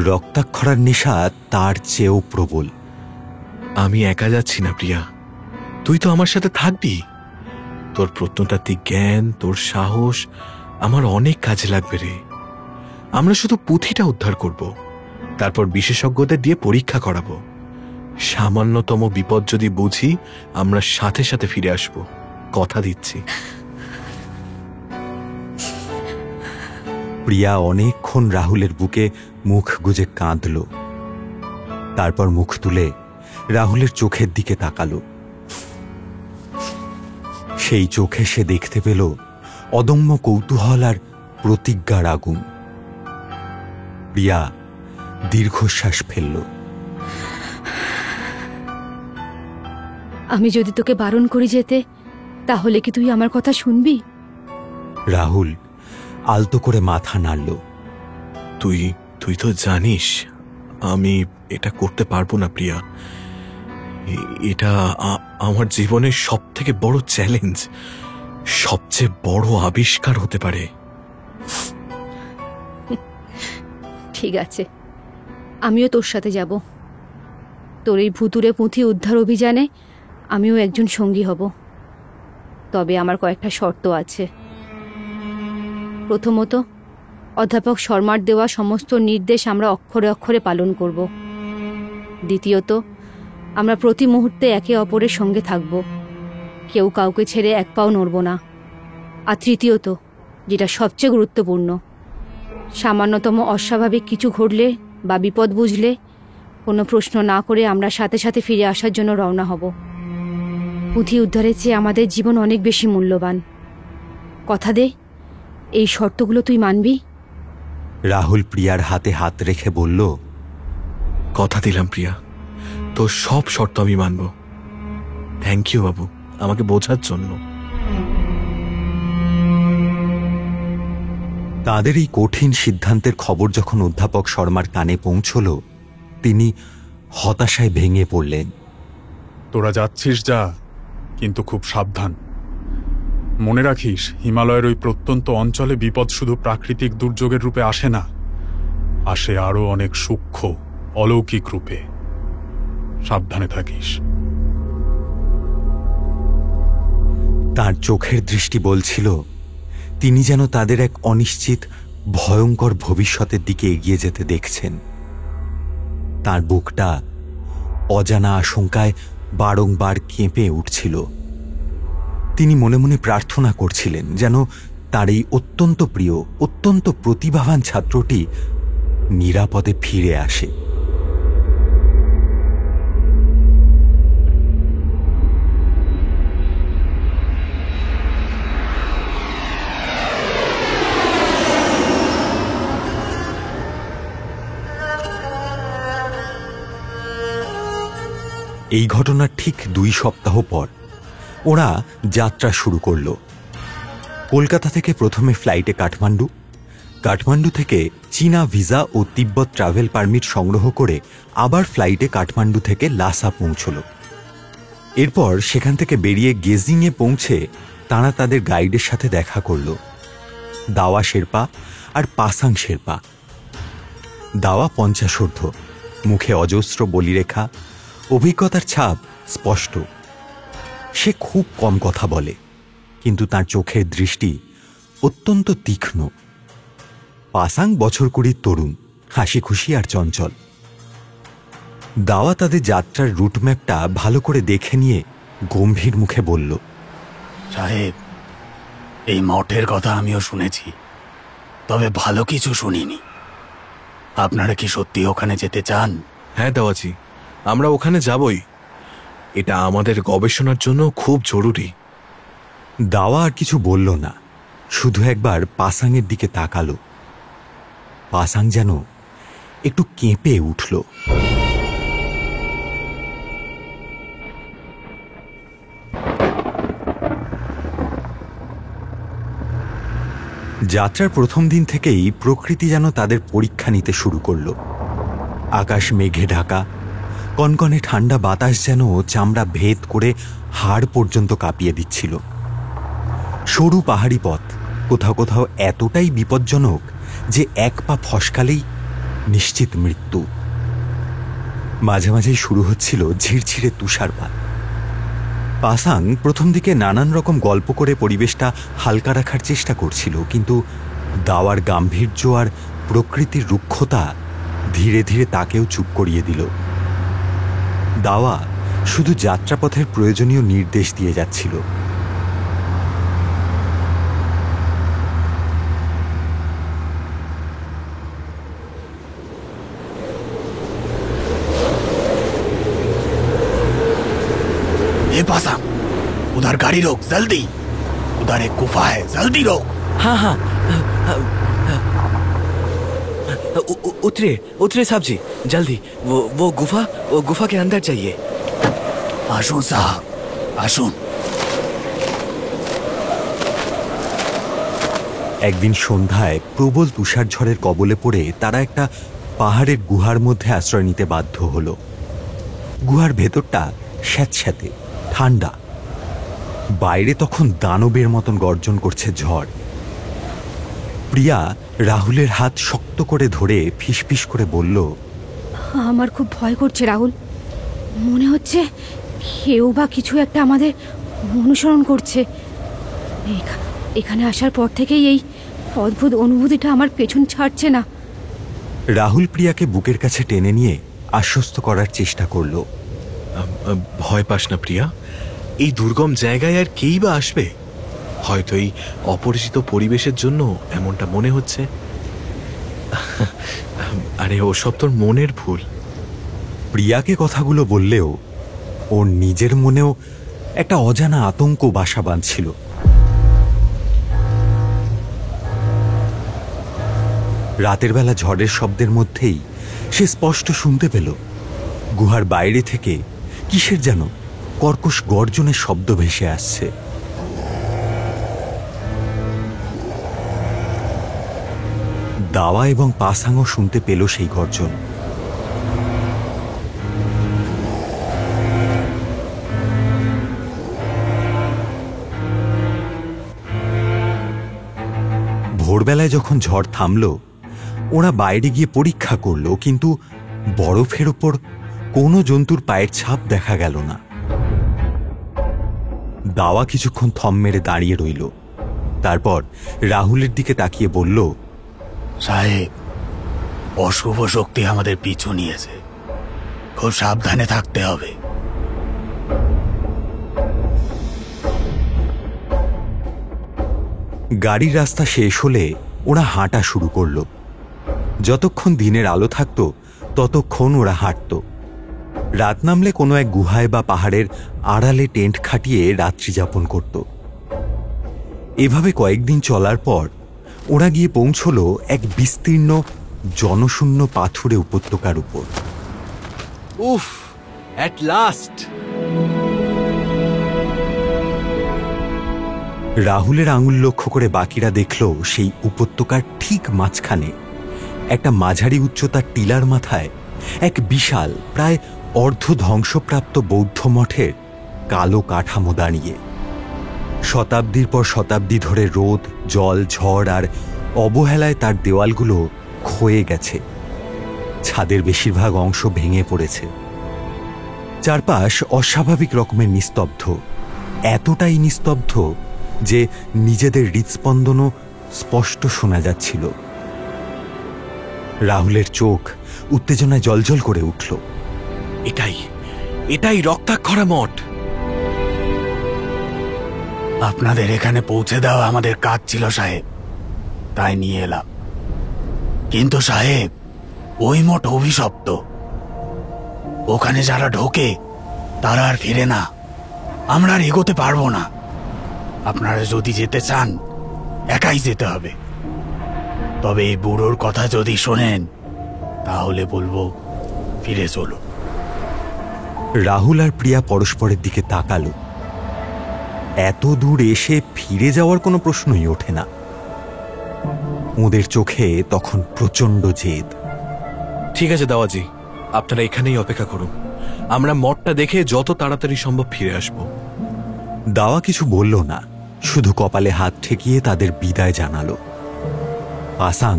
রক্তাক্ষরার নেশা তার চেয়েও প্রবল। আমি একা যাচ্ছি না প্রিয়া, তুই তো আমার সাথে থাকবি। তোর প্রত্নতাত্ত্বিক জ্ঞান, তোর সাহস আমার অনেক কাজে লাগবে রে। আমরা শুধু পুঁথিটা উদ্ধার করব, তারপর বিশেষজ্ঞদের দিয়ে পরীক্ষা করাবো। সামান্যতম বিপদ যদি বুঝি, আমরা সাথে সাথে ফিরে আসব, কথা দিচ্ছি। প্রিয়া অনেকক্ষণ রাহুলের বুকে মুখ গুজে কাঁদল। তারপর মুখ তুলে রাহুলের চোখের দিকে তাকালো। সেই চোখে সে দেখতে পেল অদম্য কৌতূহল আর প্রতিজ্ঞার আগুন। প্রিয়া দীর্ঘশ্বাস ফেলল। আমি যদি তোকে বারণ করি যেতে, তাহলে কি তুই আমার কথা শুনবি? রাহুল আলতো করে মাথা নাড়ল। তুই তো জানিস আমি এটা করতে পারবো না প্রিয়া। এটা আমার জীবনের সব থেকে বড় চ্যালেঞ্জ, সবচেয়ে বড় আবিষ্কার হতে পারে। ঠিক আছে, আমিও তোর সাথে যাব। তোর এই ভুতুরে পুঁথি উদ্ধার অভিযানে আমিও একজন সঙ্গী হব। তবে আমার কয়েকটা শর্ত আছে। প্রথমত, অধ্যাপক শর্মার দেওয়া সমস্ত নির্দেশ আমরা অক্ষরে অক্ষরে পালন করব। দ্বিতীয়ত, আমরা প্রতি মুহূর্তে একে অপরের সঙ্গে থাকব, কেউ কাউকে ছেড়ে এক পাও নড়ব না। আর তৃতীয়ত, যেটা সবচেয়ে গুরুত্বপূর্ণ, সামান্যতম অস্বাভাবিক কিছু ঘটলে বা বিপদ বুঝলে কোনো প্রশ্ন না করে আমরা সাথে সাথে ফিরে আসার জন্য রওনা হব। পুঁথি উদ্ধারের চেয়ে আমাদের জীবন অনেক বেশি মূল্যবান। কথা দে, এই শর্তগুলো তুই মানবি? রাহুল প্রিয়ার হাতে হাত রেখে বলল, কথা দিলাম প্রিয়া, তোর সব শর্ত আমি মানব। থ্যাংক ইউ বাবু, আমাকে বোঝার জন্য। তাদের এই কঠিন সিদ্ধান্তের খবর যখন অধ্যাপক শর্মার কানে পৌঁছল, তিনি হতাশায় ভেঙে পড়লেন। তোরা যাচ্ছিস যা, কিন্তু খুব সাবধান। মনে রাখিস, হিমালয়ের ওই প্রত্যন্ত অঞ্চলে বিপদ শুধু প্রাকৃতিক দুর্যোগের রূপে আসে না, আসে আরো অনেক সূক্ষ্ম অলৌকিক রূপে। সাবধানে থাকিস। তার চোখের দৃষ্টি বলছিল তিনি যেন তাদের এক অনিশ্চিত ভয়ঙ্কর ভবিষ্যতের দিকে এগিয়ে যেতে দেখছেন। তার বুকটা অজানা আশঙ্কায় বারংবার কেঁপে উঠছিল। তিনি মনে মনে প্রার্থনা করছিলেন যেন তার এই অত্যন্ত প্রিয়, অত্যন্ত প্রতিভাবান ছাত্রটি নিরাপদে ফিরে আসে। এই ঘটনার ঠিক 2 সপ্তাহ পর ওরা যাত্রা শুরু করল। কলকাতা থেকে প্রথমে ফ্লাইটে কাঠমান্ডু, কাঠমান্ডু থেকে চীনা ভিসা ও তিব্বত ট্রাভেল পারমিট সংগ্রহ করে আবার ফ্লাইটে কাঠমান্ডু থেকে লাসা পৌঁছল। এরপর সেখান থেকে বেরিয়ে গেজিংয়ে পৌঁছে তারা তাদের গাইডের সাথে দেখা করল, দাওয়া শেরপা আর পাসাং শেরপা। দাওয়া 50 মুখে অজস্র বলিরেখা, অভিজ্ঞতার ছাপ স্পষ্ট। সে খুব কম কথা বলে, কিন্তু তার চোখের দৃষ্টি অত্যন্ত তীক্ষ্ণ। পাসাং বছর 20 তরুণ, হাসি খুশি আর চঞ্চল। দাওয়া তাদের যাত্রার রুটম্যাপটা ভালো করে দেখে নিয়ে গম্ভীর মুখে বলল, সাহেব, এই মঠের কথা আমিও শুনেছি, তবে ভালো কিছু শুনিনি। আপনারা কি সত্যি ওখানে যেতে চান? হ্যাঁ দাওয়াজি, আমরা ওখানে যাবই। এটা আমাদের গবেষণার জন্য খুব জরুরি। দাওয়া আর কিছু বলল না, শুধু একবার পাসাংয়ের দিকে তাকালো। পাসাং যেন একটু কেঁপে উঠল। যাত্রার প্রথম দিন থেকেই প্রকৃতি যেন তাদের পরীক্ষা নিতে শুরু করল। আকাশ মেঘে ঢাকা, কনকনে ঠান্ডা বাতাস যেন চামড়া ভেদ করে হাড় পর্যন্ত কাঁপিয়ে দিচ্ছিল। সরু পাহাড়ি পথ কোথাও কোথাও এতটাই বিপজ্জনক যে এক পা ফসকালেই নিশ্চিত মৃত্যু। মাঝে মাঝেই শুরু হচ্ছিল ঝিরঝিরে তুষারপাত। পাসাং প্রথম দিকে নানান রকম গল্প করে পরিবেশটা হালকা রাখার চেষ্টা করছিল, কিন্তু দাওয়ার গাম্ভীর্য আর প্রকৃতির রুক্ষতা ধীরে ধীরে তাকেও চুপ করিয়ে দিল। দাওয়া শুধু যাত্রাপথের প্রয়োজনীয় নির্দেশ দিয়ে যাচ্ছিল। ए पासा, उधर गाड़ी रोक जल्दी। उधर एक गुफा है, जल्दी रोक। हाँ हाँ, उतरे उतरे साहब जी, जल्दी। वो गुफा के अंदर चाहिए। आशुन साहब, आशुन। একদিন সন্ধ্যায় প্রবল তুষারঝড়ের কবলে পড়ে তারা একটা পাহাড়ের গুহার মধ্যে আশ্রয় নিতে বাধ্য হল। গুহার ভেতরটা স্যাঁতস্যাঁতে ঠান্ডা, বাইরে তখন দানবের মতন গর্জন করছে ঝড়। প্রিয়া রাহুলের হাত শক্ত করে ধরে ফিসফিস করে বলল, আমার খুব ভয় করছে রাহুল। মনে হচ্ছে কেউ বা কিছু একটা আমাদের অনুসরণ করছে। এখানে আসার পর থেকেই এই অদ্ভুত অনুভূতিটা আমার পেছন ছাড়ছে না। রাহুল প্রিয়াকে বুকের কাছে টেনে নিয়ে আশ্বস্ত করার চেষ্টা করল। ভয় পাস না প্রিয়া, এই দুর্গম জায়গায় আর কেই বা আসবে? হয়তো এই অপরিচিত পরিবেশের জন্য এমনটা মনে হচ্ছে। আরে ওসব তোর মনের ভুল। প্রিয়াকে কথাগুলো বললেও ওর নিজের মনেও একটা অজানা আতঙ্ক বাসা বাঁধছিল। রাতের বেলা ঝড়ের শব্দের মধ্যেই সে স্পষ্ট শুনতে পেল গুহার বাইরে থেকে কিসের যেন কর্কশ গর্জনের শব্দ ভেসে আসছে। দাওয়া এবং পাসাংও শুনতে পেল সেই গর্জন। ভোরবেলায় যখন ঝড় থামল, ওরা বাইরে গিয়ে পরীক্ষা করল, কিন্তু বরফের ওপর কোনো জন্তুর পায়ের ছাপ দেখা গেল না। দাওয়া কিছুক্ষণ থম মেরে দাঁড়িয়ে রইল, তারপর রাহুলের দিকে তাকিয়ে বলল, সাহেব, অশুভ শক্তি আমাদের পিছু নিয়েছে, খুব সাবধানে থাকতে হবে। গাড়ির রাস্তা শেষ হলে ওরা হাঁটা শুরু করল। যতক্ষণ দিনের আলো থাকত ততক্ষণ ওরা হাঁটত। রাত নামলে কোনো এক গুহায় বা পাহাড়ের আড়ালে টেন্ট খাটিয়ে রাত্রি যাপন করত। এভাবে কয়েকদিন চলার পর ওরা গিয়ে পৌঁছল এক বিস্তীর্ণ জনশূন্য পাথুরে উপত্যকার উপর। উফ, অ্যাট লাস্ট! রাহুলের আঙুল লক্ষ্য করে বাকিরা দেখল সেই উপত্যকার ঠিক মাঝখানে একটা মাঝারি উচ্চতার টিলার মাথায় এক বিশাল, প্রায় অর্ধ ধ্বংসপ্রাপ্ত বৌদ্ধ মঠের কালো কাঠামো দাঁড়িয়ে। শতাব্দীর পর শতাব্দী ধরে রোদ, জল, ঝড় আর অবহেলায় তার দেওয়ালগুলো ক্ষয়ে গেছে। ছাদের বেশিরভাগ অংশ ভেঙে পড়েছে। চারপাশ অস্বাভাবিক রকমের নিস্তব্ধ, এতটাই নিস্তব্ধ যে নিজেদের হৃৎস্পন্দনও স্পষ্ট শোনা যাচ্ছিল। রাহুলের চোখ উত্তেজনায় জ্বলজ্বল করে উঠল। এটাই রক্তাক্ষরা মঠ। আপনাদের এখানে পৌঁছে দেওয়া আমাদের কাজ ছিল সাহেব, তাই নিয়ে এলাম। কিন্তু সাহেব, ওই মঠ অভিশপ্ত। ওখানে যারা ঢোকে তারা আর ফিরে না। আমরা আর এগোতে পারবো না। আপনারা যদি যেতে চান একাই যেতে হবে। তবে এই বুড়োর কথা যদি শোনেন তাহলে বলবো ফিরে চলো। রাহুল আর প্রিয়া পরস্পরের দিকে তাকালো। এত দূর এসে ফিরে যাওয়ার কোনো প্রশ্নই ওঠে না। ওদের চোখে তখন প্রচন্ড জেদ। ঠিক আছে দাওয়াজি, আপনারা এখানেই অপেক্ষা করুন। আমরা মঠটা দেখে যত তাড়াতাড়ি সম্ভব ফিরে আসব। দাওয়া কিছু বলল না, শুধু কপালে হাত ঠেকিয়ে তাদের বিদায় জানালো। পাসাং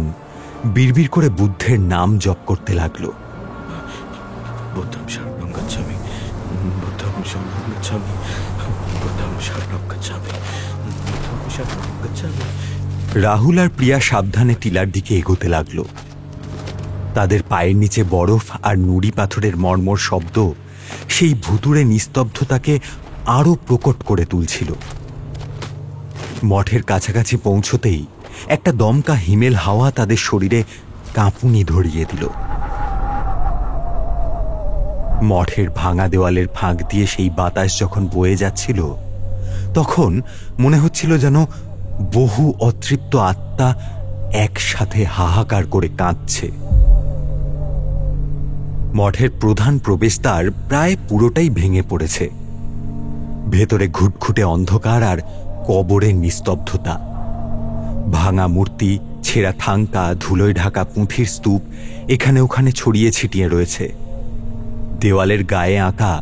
বিড়বিড় করে বুদ্ধের নাম জপ করতে লাগলো। বুদ্ধম শরণং গচ্ছামি, বুদ্ধম শরণং গচ্ছামি, বুদ্ধম শরণং গচ্ছামি, বুদ্ধম শরণং গচ্ছামি। রাহুল আর প্রিয়া সাবধানে টিলার দিকে এগোতে লাগলো। তাদের পায়ের নিচে বরফ আর নুড়ি পাথরের মর্মর শব্দ সেই ভুতুড়ে নিস্তব্ধতাকে আরো প্রকট করে তুলছিল। মঠের কাছাকাছি পৌঁছতেই একটা দমকা হিমেল হাওয়া তাদের শরীরে কাঁপুনি ধরিয়ে দিল। মঠের ভাঙা দেওয়ালের ফাঁক দিয়ে সেই বাতাস যখন বয়ে যাচ্ছিল, তখন মনে হচ্ছিল যেন বহু অতৃপ্ত আত্মা একসাথে হাহাকার করে কাঁদছে। মঠের প্রধান প্রবেশদ্বার প্রায় পুরোটাই ভেঙে পড়েছে। ভেতরে ঘুটঘুটে অন্ধকার আর কবরের নিস্তব্ধতা। ভাঙা মূর্তি, ছেঁড়া থাঙ্কা, ধুলোয় ঢাকা পুঁথির স্তূপ এখানে ওখানে ছড়িয়ে ছিটিয়ে রয়েছে। দেওয়ালের গায়ে আঁকা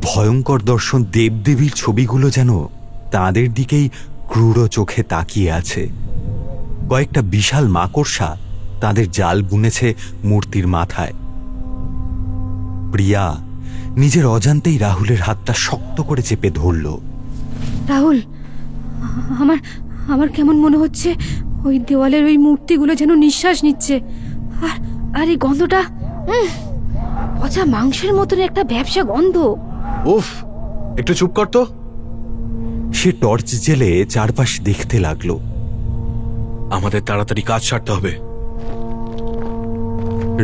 ভয়ঙ্কর দর্শন দেবদেবীর ছবিগুলো যেন তাঁদের দিকেই ক্রূর চোখে তাকিয়ে আছে। কয়েকটা বিশাল মাকড়সা তাদের জাল বুনেছে মূর্তির মাথায়। প্রিয়া নিজের অজান্তেই রাহুলের হাতটা শক্ত করে চেপে ধরল। রাহুল, আমার কেমন মনে হচ্ছে ওই দেওয়ালের ওই মূর্তিগুলো যেন নিঃশ্বাস নিচ্ছে। আর এই গন্ধটা, পচা মাংসের মতন একটা ব্যবসা গন্ধ। উফ, একটু চুপ কর তো। সে টর্চ জেলে চারপাশ দেখতে লাগলো। আমাদের তাড়াতাড়ি কাজ সারতে হবে।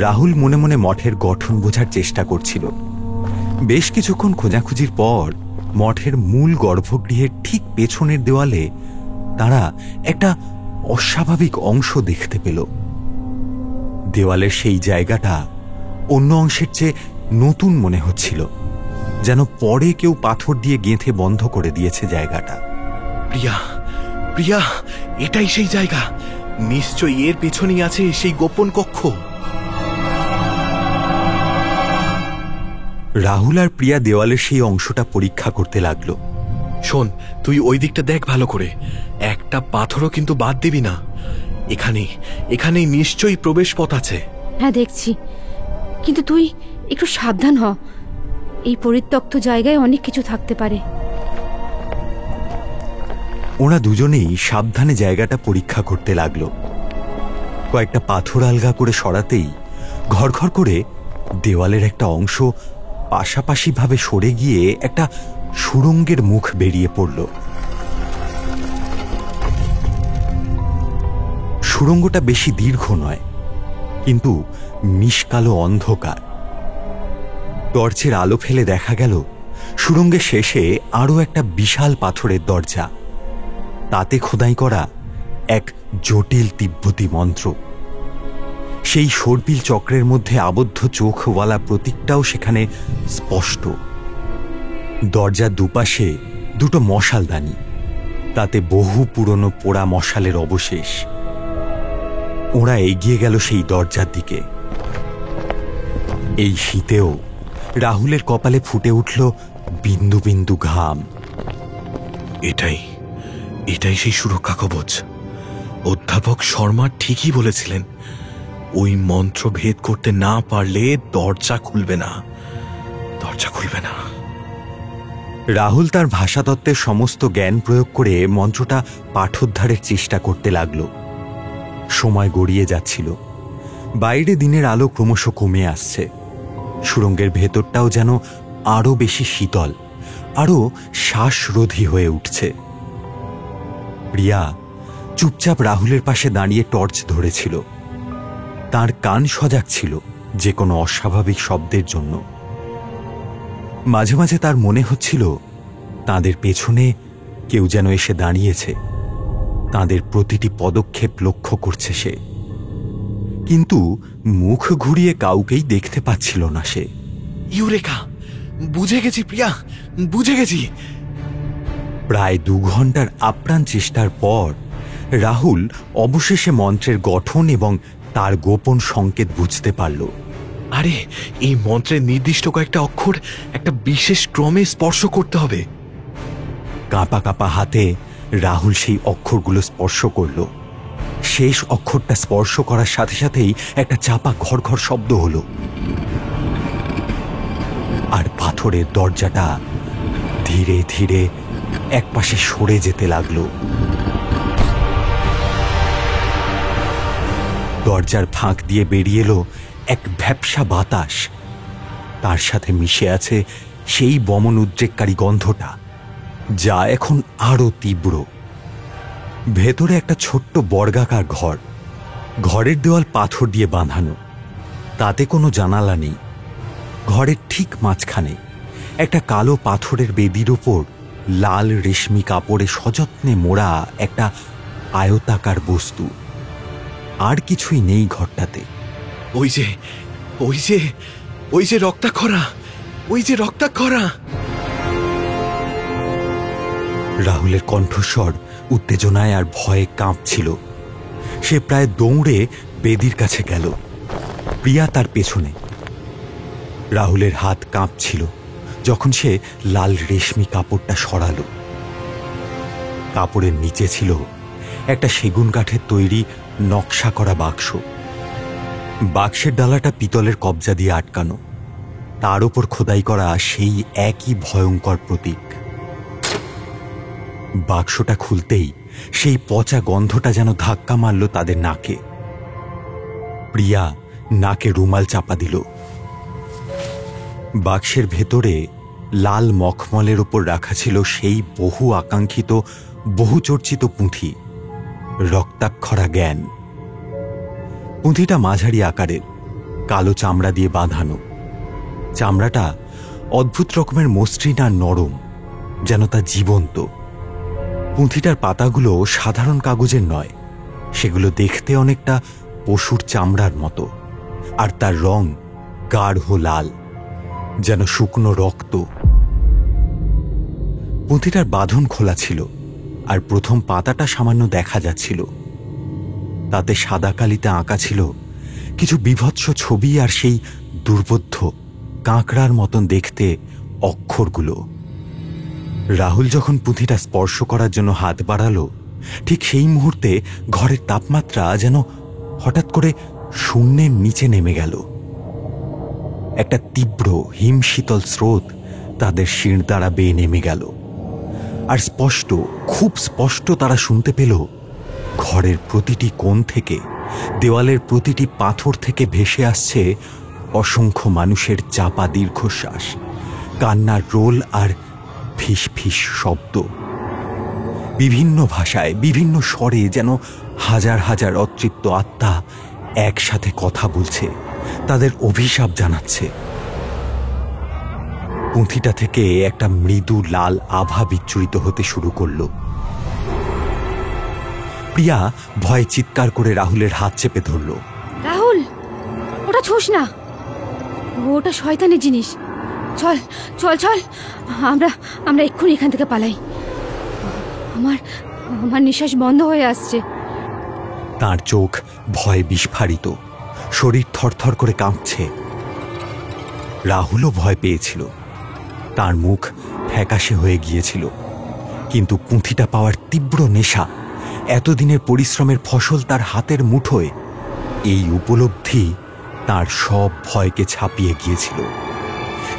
রাহুল মনে মনে মঠের গঠন বোঝার চেষ্টা করছিল। বেশ কিছুক্ষণ খোঁজাখুঁজির পর মঠের মূল গর্ভগৃহের ঠিক পেছনের দেওয়ালে তারা একটা অস্বাভাবিক অংশ দেখতে পেল। দেওয়ালের সেই জায়গাটা অন্য অংশের চেয়ে নতুন মনে হচ্ছিল, যেন পরে কেউ পাথর দিয়ে গেঁথে বন্ধ করে দিয়েছে জায়গাটা। প্রিয়া, প্রিয়া, এটাই সেই জায়গা। নিশ্চয়ই এর পেছনেই আছে সেই গোপন কক্ষ। রাহুল আর প্রিয়া দেওয়ালের সেই অংশটা পরীক্ষা করতে লাগলো। শোন, তুই ওই দিকটা দেখ ভালো করে, একটা পাথরও কিন্তু বাদ দিবি না। এখানেই নিশ্চয়ই প্রবেশ পথ আছে। হ্যাঁ দেখছি, কিন্তু তুই একটু সাবধান হ, এই পরিত্যক্ত জায়গায় অনেক কিছু থাকতে পারে। ওরা দুজনেই সাবধানে জায়গাটা পরীক্ষা করতে লাগলো। কয়েকটা পাথর আলগা করে সরাতেই ঘরঘর করে দেওয়ালের একটা অংশ পাশাপাশিভাবে সরে গিয়ে একটা সুড়ঙ্গের মুখ বেরিয়ে পড়ল। সুড়ঙ্গটা বেশি দীর্ঘ নয়, কিন্তু নিষ্কালো অন্ধকার। টর্চের আলো ফেলে দেখা গেল সুড়ঙ্গের শেষে আরো একটা বিশাল পাথরের দরজা, তাতে খোদাই করা এক জটিল তিব্বতী মন্ত্র। সেই সর্পিল চক্রের মধ্যে আবদ্ধ চোখওয়ালা প্রতীকটাও সেখানে স্পষ্ট। দরজার দুপাশে দুটো মশালদানি, তাতে বহু পুরনো পোড়া মশালের অবশেষ। ওরা এগিয়ে গেল সেই দরজার দিকে। এই শীতেও রাহুলের কপালে ফুটে উঠল বিন্দু বিন্দু ঘাম। এটাই সেই সুরক্ষা কবচ। অধ্যাপক শর্মা ঠিকই বলেছিলেন, ওই মন্ত্র ভেদ করতে না পারলে দরজা খুলবে না। রাহুল তার ভাষাতত্ত্বের সমস্ত জ্ঞান প্রয়োগ করে মন্ত্রটা পাঠোদ্ধারের চেষ্টা করতে লাগল। সময় গড়িয়ে যাচ্ছিল, বাইরে দিনের আলো ক্রমশ কমে আসছে। সুড়ঙ্গের ভেতরটাও যেন আরো বেশি শীতল, আরো শ্বাসরোধী হয়ে উঠছে। প্রিয়া চুপচাপ রাহুলের পাশে দাঁড়িয়ে টর্চ ধরেছিল। তার কান সজাগ ছিল যে কোনো অস্বাভাবিক শব্দের জন্য। মাঝে মাঝে তার মনে হচ্ছিল তাদের পেছনে কেউ যেন এসে দাঁড়িয়েছে, তাদের প্রতিটি পদক্ষেপ লক্ষ্য করছে সে, কিন্তু মুখ ঘুরিয়ে কাউকেই দেখতে পাচ্ছিল না সে। ইউরেকা, বুঝে গেছি প্রিয়া, বুঝে গেছি। প্রায় 2 ঘন্টার আপ্রাণ চেষ্টার পর রাহুল অবশেষে মন্ত্রের গঠন এবং তার গোপন সংকেত বুঝতে পারল। আরে, এই মন্ত্রের নির্দিষ্ট কয়েকটা অক্ষর একটা বিশেষ ক্রমে স্পর্শ করতে হবে। কাঁপা কাঁপা হাতে রাহুল সেই অক্ষরগুলো স্পর্শ করল। শেষ অক্ষরটা স্পর্শ করার সাথে সাথেই একটা চাপা ঘড়ঘড় শব্দ হলো, আর পাথরের দরজাটা ধীরে ধীরে একপাশে সরে যেতে লাগলো। দরজার ফাঁক দিয়ে বেরিয়ে এলো এক ভ্যাপসা বাতাস। তার সাথে মিশে আছে সেই বমন উদ্রেককারী গন্ধটা, যা এখন আরো তীব্র। ভেতরে একটা ছোট্ট বর্গাকার ঘর। ঘরের দেওয়াল পাথর দিয়ে বাঁধানো, তাতে কোনো জানালা নেই। ঘরের ঠিক মাঝখানে একটা কালো পাথরের বেদির ওপর লাল রেশমি কাপড়ে সযত্নে মোড়া একটা আয়তাকার বস্তু। আর কিছুই নেই ঘরটাতে। ওই যে রক্তাক্ষরা। রাহুলের কণ্ঠস্বর উত্তেজনায় আর ভয়ে কাঁপছিল। সে প্রায় দৌড়ে বেদির কাছে গেল, প্রিয়া তার পেছনে। রাহুলের হাত কাঁপছিল যখন সে লাল রেশমি কাপড়টা সরালো। কাপড়ের নিচে ছিল একটা সেগুন কাঠের তৈরি নকশা করা বাক্স। বাক্সের ডালাটা পিতলের কবজা দিয়ে আটকানো, তার উপর খোদাই করা সেই একই ভয়ঙ্কর প্রতীক। বাক্সটা খুলতেই সেই পচা গন্ধটা যেন ধাক্কা মারল তাদের নাকে। প্রিয়া নাকে রুমাল চাপা দিল। বাক্সের ভেতরে লাল মখমলের ওপর রাখা ছিল সেই বহু আকাঙ্ক্ষিত, বহু চর্চিত পুঁথি, রক্তাক্ষরা জ্ঞান। পুঁথিটা মাঝারি আকারের, কালো চামড়া দিয়ে বাঁধানো। চামড়াটা অদ্ভুত রকমের মসৃণ আর নরম, যেন তা জীবন্ত। পুঁথিটার পাতাগুলো সাধারণ কাগজের নয়, সেগুলো দেখতে অনেকটা পশুর চামড়ার মতো, আর তার রং গাঢ় লাল, যেন শুকনো রক্ত। পুঁথিটার বাঁধন খোলা ছিল, আর প্রথম পাতাটা সামান্য দেখা যাচ্ছিল। তাতে সাদা কালিতে আঁকা ছিল কিছু বীভৎস ছবি আর সেই দুর্বোধ্য কাঁকড়ার মতন দেখতে অক্ষরগুলো। রাহুল যখন পুঁথিটা স্পর্শ করার জন্য হাত বাড়ালো, ঠিক সেই মুহূর্তে ঘরের তাপমাত্রা যেন হঠাৎ করে শূন্যের নিচে নেমে গেল। একটা তীব্র হিমশীতল স্রোত তাদের শির দ্বারা বেয়ে নেমে গেল, আর স্পষ্ট, খুব স্পষ্ট তারা শুনতে পেল ঘরের প্রতিটি কোণ থেকে, দেওয়ালের প্রতিটি পাথর থেকে ভেসে আসছে অসংখ্য মানুষের চাপা দীর্ঘশ্বাস, কান্নার রোল আর ফিস ফিস শব্দ। বিভিন্ন ভাষায়, বিভিন্ন স্বরে যেন হাজার হাজার অতৃপ্ত আত্মা একসাথে কথা বলছে, তাদের অভিশাপ জানাচ্ছে। পুঁথিটা থেকে একটা মৃদু লাল আভা বিচ্ছুরিত হতে শুরু করল। প্রিয়া ভয়ে চিৎকার করে রাহুলের হাত চেপে ধরল। রাহুল, ওটা ছোস না, ওটা শয়তানের জিনিস। চল চল চল, আমরা এক্ষুনি এখান থেকে পালাই। আমার নিঃশ্বাস বন্ধ হয়ে আসছে। তার চোখ ভয়ে বিস্ফারিত, শরীর থরথর করে কাঁপছে। রাহুলও ভয় পেয়েছিল, তার মুখ ফ্যাকাশে হয়ে গিয়েছিল, কিন্তু পুঁথিটা পাওয়ার তীব্র নেশা, এতদিনের পরিশ্রমের ফসল তার হাতের মুঠোয়, এই উপলব্ধি তার সব ভয়কে ছাপিয়ে গিয়েছিল।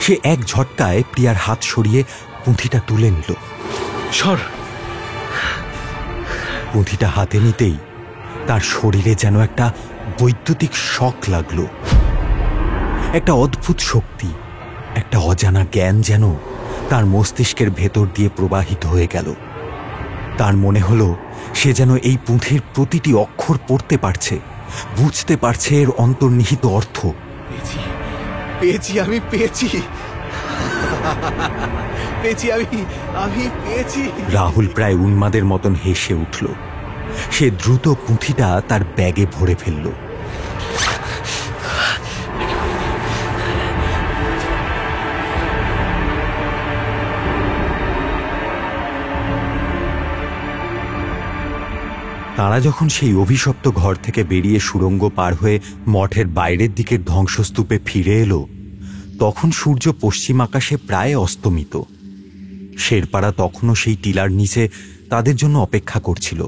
সে এক ঝটকায় প্রিয়ার হাত সরিয়ে পুঁথিটা তুলে নিল। সর। পুঁথিটা হাতে নিতেই তার শরীরে যেন একটা বৈদ্যুতিক শক লাগলো। একটা অদ্ভুত শক্তি, একটা অজানা জ্ঞান যেন তার মস্তিষ্কের ভেতর দিয়ে প্রবাহিত হয়ে গেল। তার মনে হলো সে যেন এই পুঁথির প্রতিটি অক্ষর পড়তে পারছে, বুঝতে পারছে এর অন্তর্নিহিত অর্থ। পেয়েছি, আমি পেয়েছি, আমি পেয়েছি। রাহুল প্রায় উন্মাদের মতন হেসে উঠল। সে দ্রুত পুঁথিটা তার ব্যাগে ভরে ফেলল। তারা যখন সেই অভিশপ্ত ঘর থেকে বেরিয়ে সুড়ঙ্গ পার হয়ে মঠের বাইরের দিকের ধ্বংসস্তূপে ফিরে এলো, তখন সূর্য পশ্চিম আকাশে প্রায় অস্তমিত। শেরপাড়া তখনও সেই টিলার নিচে তাদের জন্য অপেক্ষা করছিল।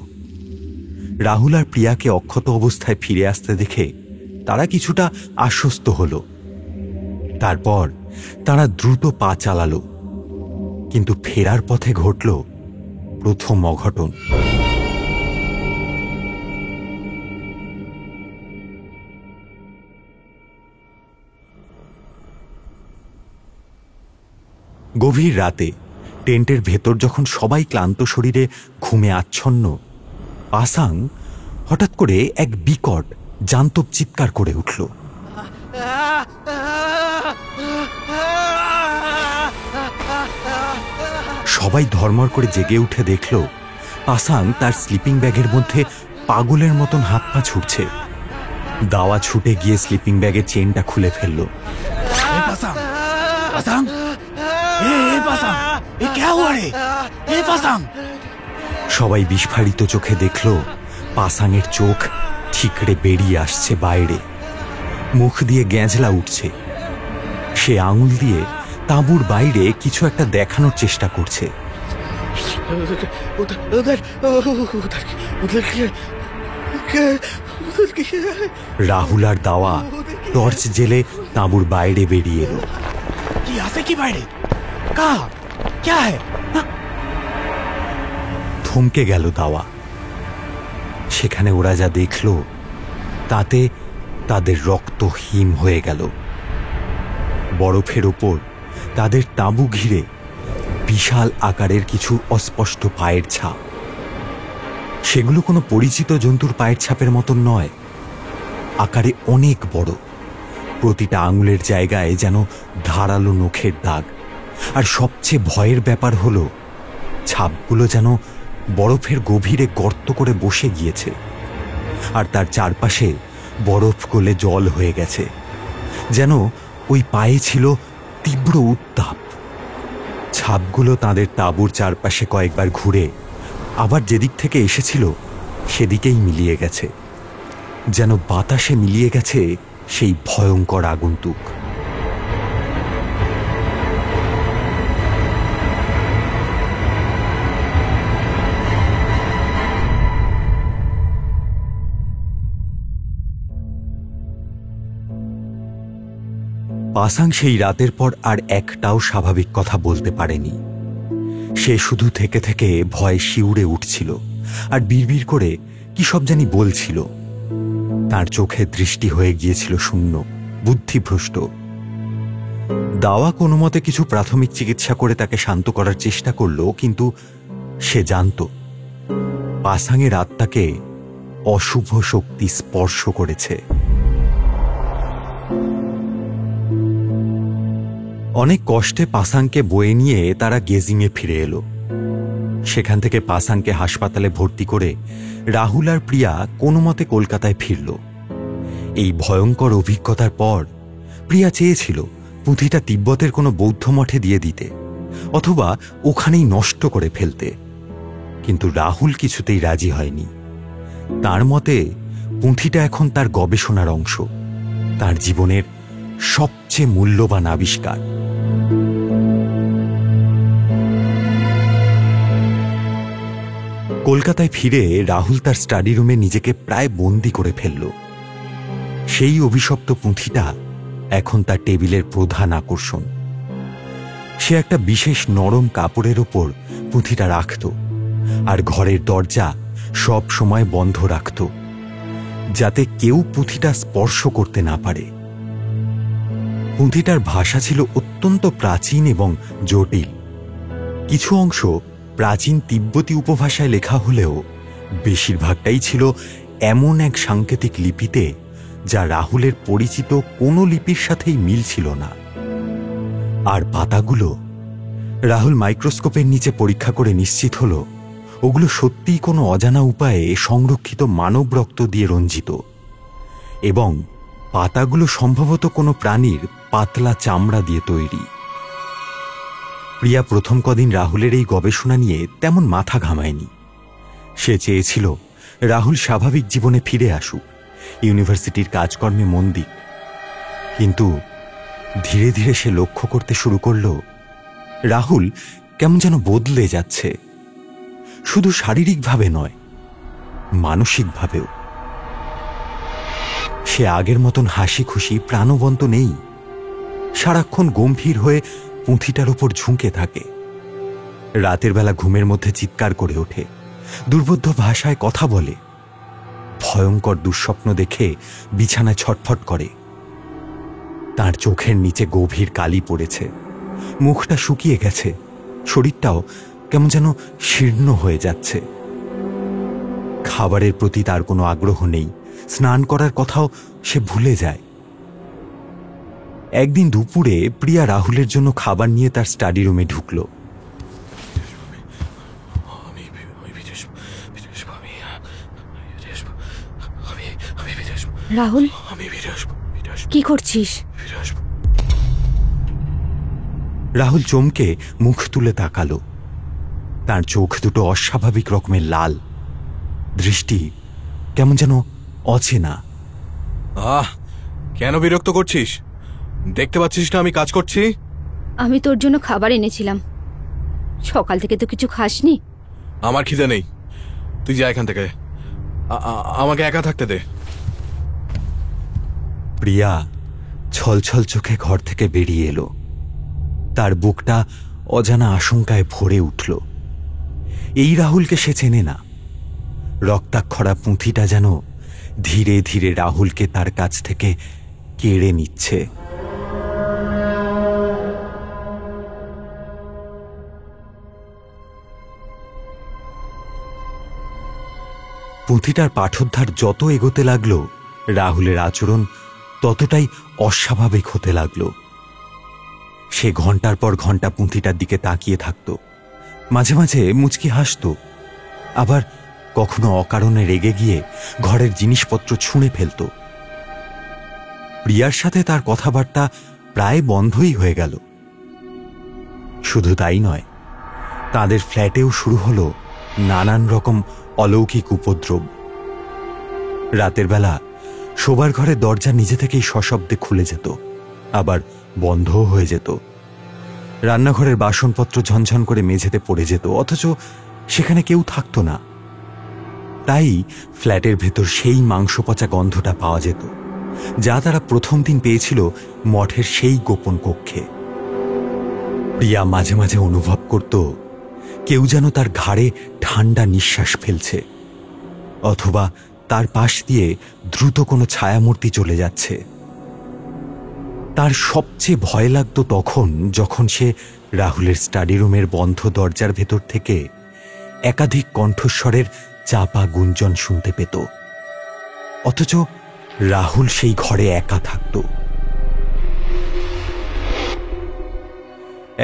রাহুল আর প্রিয়াকে অক্ষত অবস্থায় ফিরে আসতে দেখে তারা কিছুটা আশ্বস্ত হল। তারপর তারা দ্রুত পা চালালো, কিন্তু ফেরার পথে ঘটল প্রথম অঘটন। গভীর রাতে টেন্টের ভেতর যখন সবাই ক্লান্ত শরীরে ঘুমে আচ্ছন্ন, পাসাং হঠাৎ করে এক বিকট জান্তব চিৎকার করে উঠল। সবাই ধর্মর করে জেগে উঠে দেখল পাসাং তার স্লিপিং ব্যাগের মধ্যে পাগলের মতন হাত পা ছুটছে। দাওয়া ছুটে গিয়ে স্লিপিং ব্যাগের চেনটা খুলে ফেলল। সবাই বিস্ফারিত চোখে দেখল পাসাংয়ের চোখ ঠিকরে বেরিয়ে আসছে বাইরে, মুখ দিয়ে গ্যাঁজলা উঠছে। সে আঙুল দিয়ে তাঁবুর বাইরে কিছু একটা দেখানোর চেষ্টা করছে। রাহুল আর দাওয়া টর্চ জেলে তাঁবুর বাইরে বেরিয়ে এলো। থমকে গেল দাওয়া। সেখানে ওরা যা দেখল তাতে তাদের রক্ত হিম হয়ে গেল। বরফের ওপর তাদের তাঁবু ঘিরে বিশাল আকারের কিছু অস্পষ্ট পায়ের ছাপ। সেগুলো কোনো পরিচিত জন্তুর পায়ের ছাপের মতন নয়, আকারে অনেক বড়। প্রতিটা আঙুলের জায়গায় যেন ধারালো নখের দাগ। আর সবচেয়ে ভয়ের ব্যাপার হলো ছাপগুলো যেন বরফের গভীরে গর্ত করে বসে গিয়েছে, আর তার চারপাশে বরফ গলে জল হয়ে গেছে। যেন ওই পায়ে ছিল তীব্র উত্তাপ। ছাপগুলো তাদের তাঁবুর চারপাশে কয়েকবার ঘুরে আবার যেদিক থেকে এসেছিল সেদিকেই মিলিয়ে গেছে। যেন বাতাসে মিলিয়ে গেছে সেই ভয়ঙ্কর আগন্তুক। পাসাং সেই রাতের পর আর একটাও স্বাভাবিক কথা বলতে পারেনি। সে শুধু থেকে থেকে ভয়ে শিউরে উঠছিল আর বিড়বিড় করে কি সব জানি বলছিল। তার চোখে দৃষ্টি হয়ে গিয়েছিল শূন্য, বুদ্ধিভ্রষ্ট। দাওয়া কোনো মতে কিছু প্রাথমিক চিকিৎসা করে তাকে শান্ত করার চেষ্টা করল, কিন্তু সে জানত পাসাংয়ের আত্মাকে অশুভ শক্তি স্পর্শ করেছে। অনেক কষ্টে পাসাংকে বয়ে নিয়ে তারা গেজিংয়ে ফিরে এলো। সেখান থেকে পাসাংকে হাসপাতালে ভর্তি করে রাহুল আর প্রিয়া কোনো মতে কলকাতায় ফিরল। এই ভয়ঙ্কর অভিজ্ঞতার পর প্রিয়া চেয়েছিল পুঁথিটা তিব্বতের কোনো বৌদ্ধ মঠে দিয়ে দিতে অথবা ওখানেই নষ্ট করে ফেলতে, কিন্তু রাহুল কিছুতেই রাজি হয়নি। তার মতে পুঁথিটা এখন তার গবেষণার অংশ, তার জীবনের সবচেয়ে মূল্যবান আবিষ্কার। কলকাতায় ফিরে রাহুল তার স্টাডি রুমে নিজেকে প্রায় বন্দি করে ফেলল। সেই অভিশপ্ত পুঁথিটা এখন তার টেবিলের প্রধান আকর্ষণ। সে একটা বিশেষ নরম কাপড়ের ওপর পুঁথিটা রাখত আর ঘরের দরজা সব সময় বন্ধ রাখত, যাতে কেউ পুঁথিটা স্পর্শ করতে না পারে। পুঁথিটার ভাষা ছিল অত্যন্ত প্রাচীন এবং জটিল। কিছু অংশ প্রাচীন তিব্বতী উপভাষায় লেখা হলেও বেশিরভাগটাই ছিল এমন এক সাংকেতিক লিপিতে যা রাহুলের পরিচিত কোনো লিপির সাথেই মিল ছিল না। আর পাতাগুলো রাহুল মাইক্রোস্কোপের নিচে পরীক্ষা করে নিশ্চিত হল ওগুলো সত্যিই কোনো অজানা উপায়ে সংরক্ষিত মানব রক্ত দিয়ে রঞ্জিত, এবং পাতাগুলো সম্ভবত কোনো প্রাণীর পাতলা চামড়া দিয়ে তৈরি। প্রিয়া প্রথম কদিন রাহুলের এই গবেষণা নিয়ে তেমন মাথা ঘামায়নি। সে চেয়েছিল রাহুল স্বাভাবিক জীবনে ফিরে আসুক, ইউনিভার্সিটির কাজকর্মে মন দিক। কিন্তু ধীরে ধীরে সে লক্ষ্য করতে শুরু করল রাহুল কেমন যেন বদলে যাচ্ছে, শুধু শারীরিকভাবে নয়, মানসিকভাবেও। সে আগের মতন হাসি খুশি প্রাণবন্ত নেই, সারাক্ষণ গম্ভীর হয়ে পুঁথিটার উপর ঝুঁকে থাকে। রাতের বেলা ঘুমের মধ্যে চিৎকার করে ওঠে, দুর্বোধ্য ভাষায় কথা বলে, ভয়ঙ্কর দুঃস্বপ্ন দেখে বিছানায় ছটফট করে। তার চোখের নিচে গভীর কালি পড়েছে, মুখটা শুকিয়ে গেছে, শরীরটাও কেমন যেন শীর্ণ হয়ে যাচ্ছে। খাবারের প্রতি তার কোনো আগ্রহ নেই, স্নান করার কথাও সে ভুলে যায়। একদিন দুপুরে প্রিয়া রাহুলের জন্য খাবার নিয়ে তার স্টাডি রুমে ঢুকল। রাহুল, কি করছিস? রাহুল চমকে মুখ তুলে তাকালো। তার চোখ দুটো অস্বাভাবিক রকমের লাল, দৃষ্টি কেমন যেন অচেনা। কেন বিরক্ত করছিস? দেখতে পাচ্ছিস না আমি কাজ করছি? আমি তোর জন্য খাবার এনেছিলাম, সকাল থেকে তো কিছু খাসনি। আমার খিদে নেই, তুই যা এখান থেকে, আমাকে একা থাকতে দে। প্রিয়া ছলছল চোখে ঘর থেকে বেরিয়ে এলো। তার বুকটা অজানা আশঙ্কায় ভরে উঠল। এই রাহুলকে সে চেনে না। রক্তাক্ষরা পুঁথিটা যেন ধীরে ধীরে রাহুলকে তার কাছ থেকে কেড়ে নিচ্ছে। পুঁথিটার পাঠোদ্ধার যত এগোতে লাগলো, রাহুলের আচরণ ততটাই অস্বাভাবিক হতে লাগলো। সে ঘন্টার পর ঘন্টা পুঁথিটার দিকে তাকিয়ে থাকত, মাঝে মাঝে মুচকি হাসত, আবার কখনো অকারণে রেগে গিয়ে ঘরের জিনিসপত্র ছুঁড়ে ফেলত। প্রিয়ার সাথে তার কথাবার্তা প্রায় বন্ধই হয়ে গেল। শুধু তাই নয়, তাদের ফ্ল্যাটেও শুরু হলো নানান রকম অলৌকিক উপদ্রব। রাতের বেলা শোবার ঘরের দরজা নিজে থেকেই সশব্দে খুলে যেত, আবার বন্ধও হয়ে যেত। রান্নাঘরের বাসনপত্র ঝনঝন করে মেঝেতে পড়ে যেত, অথচ সেখানে কেউ থাকতো না। তাই ফ্ল্যাটের ভেতর সেই মাংস পচা গন্ধটা পাওয়া যেত, যা তারা প্রথম দিন পেয়েছিল মঠের সেই গোপন কক্ষে। প্রিয়া মাঝে মাঝে অনুভব করত কেউ যেন তার ঘাড়ে ঠান্ডা নিঃশ্বাস ফেলছে, অথবা তার পাশ দিয়ে দ্রুত কোনো ছায়ামূর্তি চলে যাচ্ছে। তার সবচেয়ে ভয় লাগত তখন, যখন সে রাহুলের স্টাডি রুমের বন্ধ দরজার ভেতর থেকে একাধিক কণ্ঠস্বরের চাপা গুঞ্জন শুনতে পেত, অথচ রাহুল সেই ঘরে একা থাকত।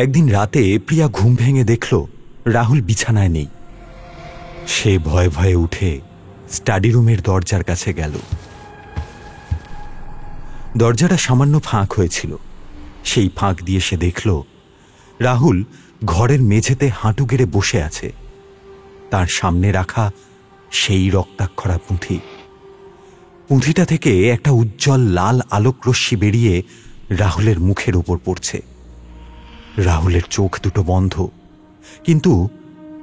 একদিন রাতে প্রিয়া ঘুম ভেঙে দেখল রাহুল বিছানায় নেই। সে ভয়ে ভয়ে উঠে স্টাডি রুমের দরজার কাছে গেল। দরজাটা সামান্য ফাঁক হয়েছিল। সেই ফাঁক দিয়ে সে দেখল রাহুল ঘরের মেঝেতে হাঁটু গেড়ে বসে আছে, তার সামনে রাখা সেই রক্তাক্ষরা পুঁথি। পুঁথিটা থেকে একটা উজ্জ্বল লাল আলোকরশ্মি বেরিয়ে রাহুলের মুখের উপর পড়ছে। রাহুলের চোখ দুটো বন্ধ, কিন্তু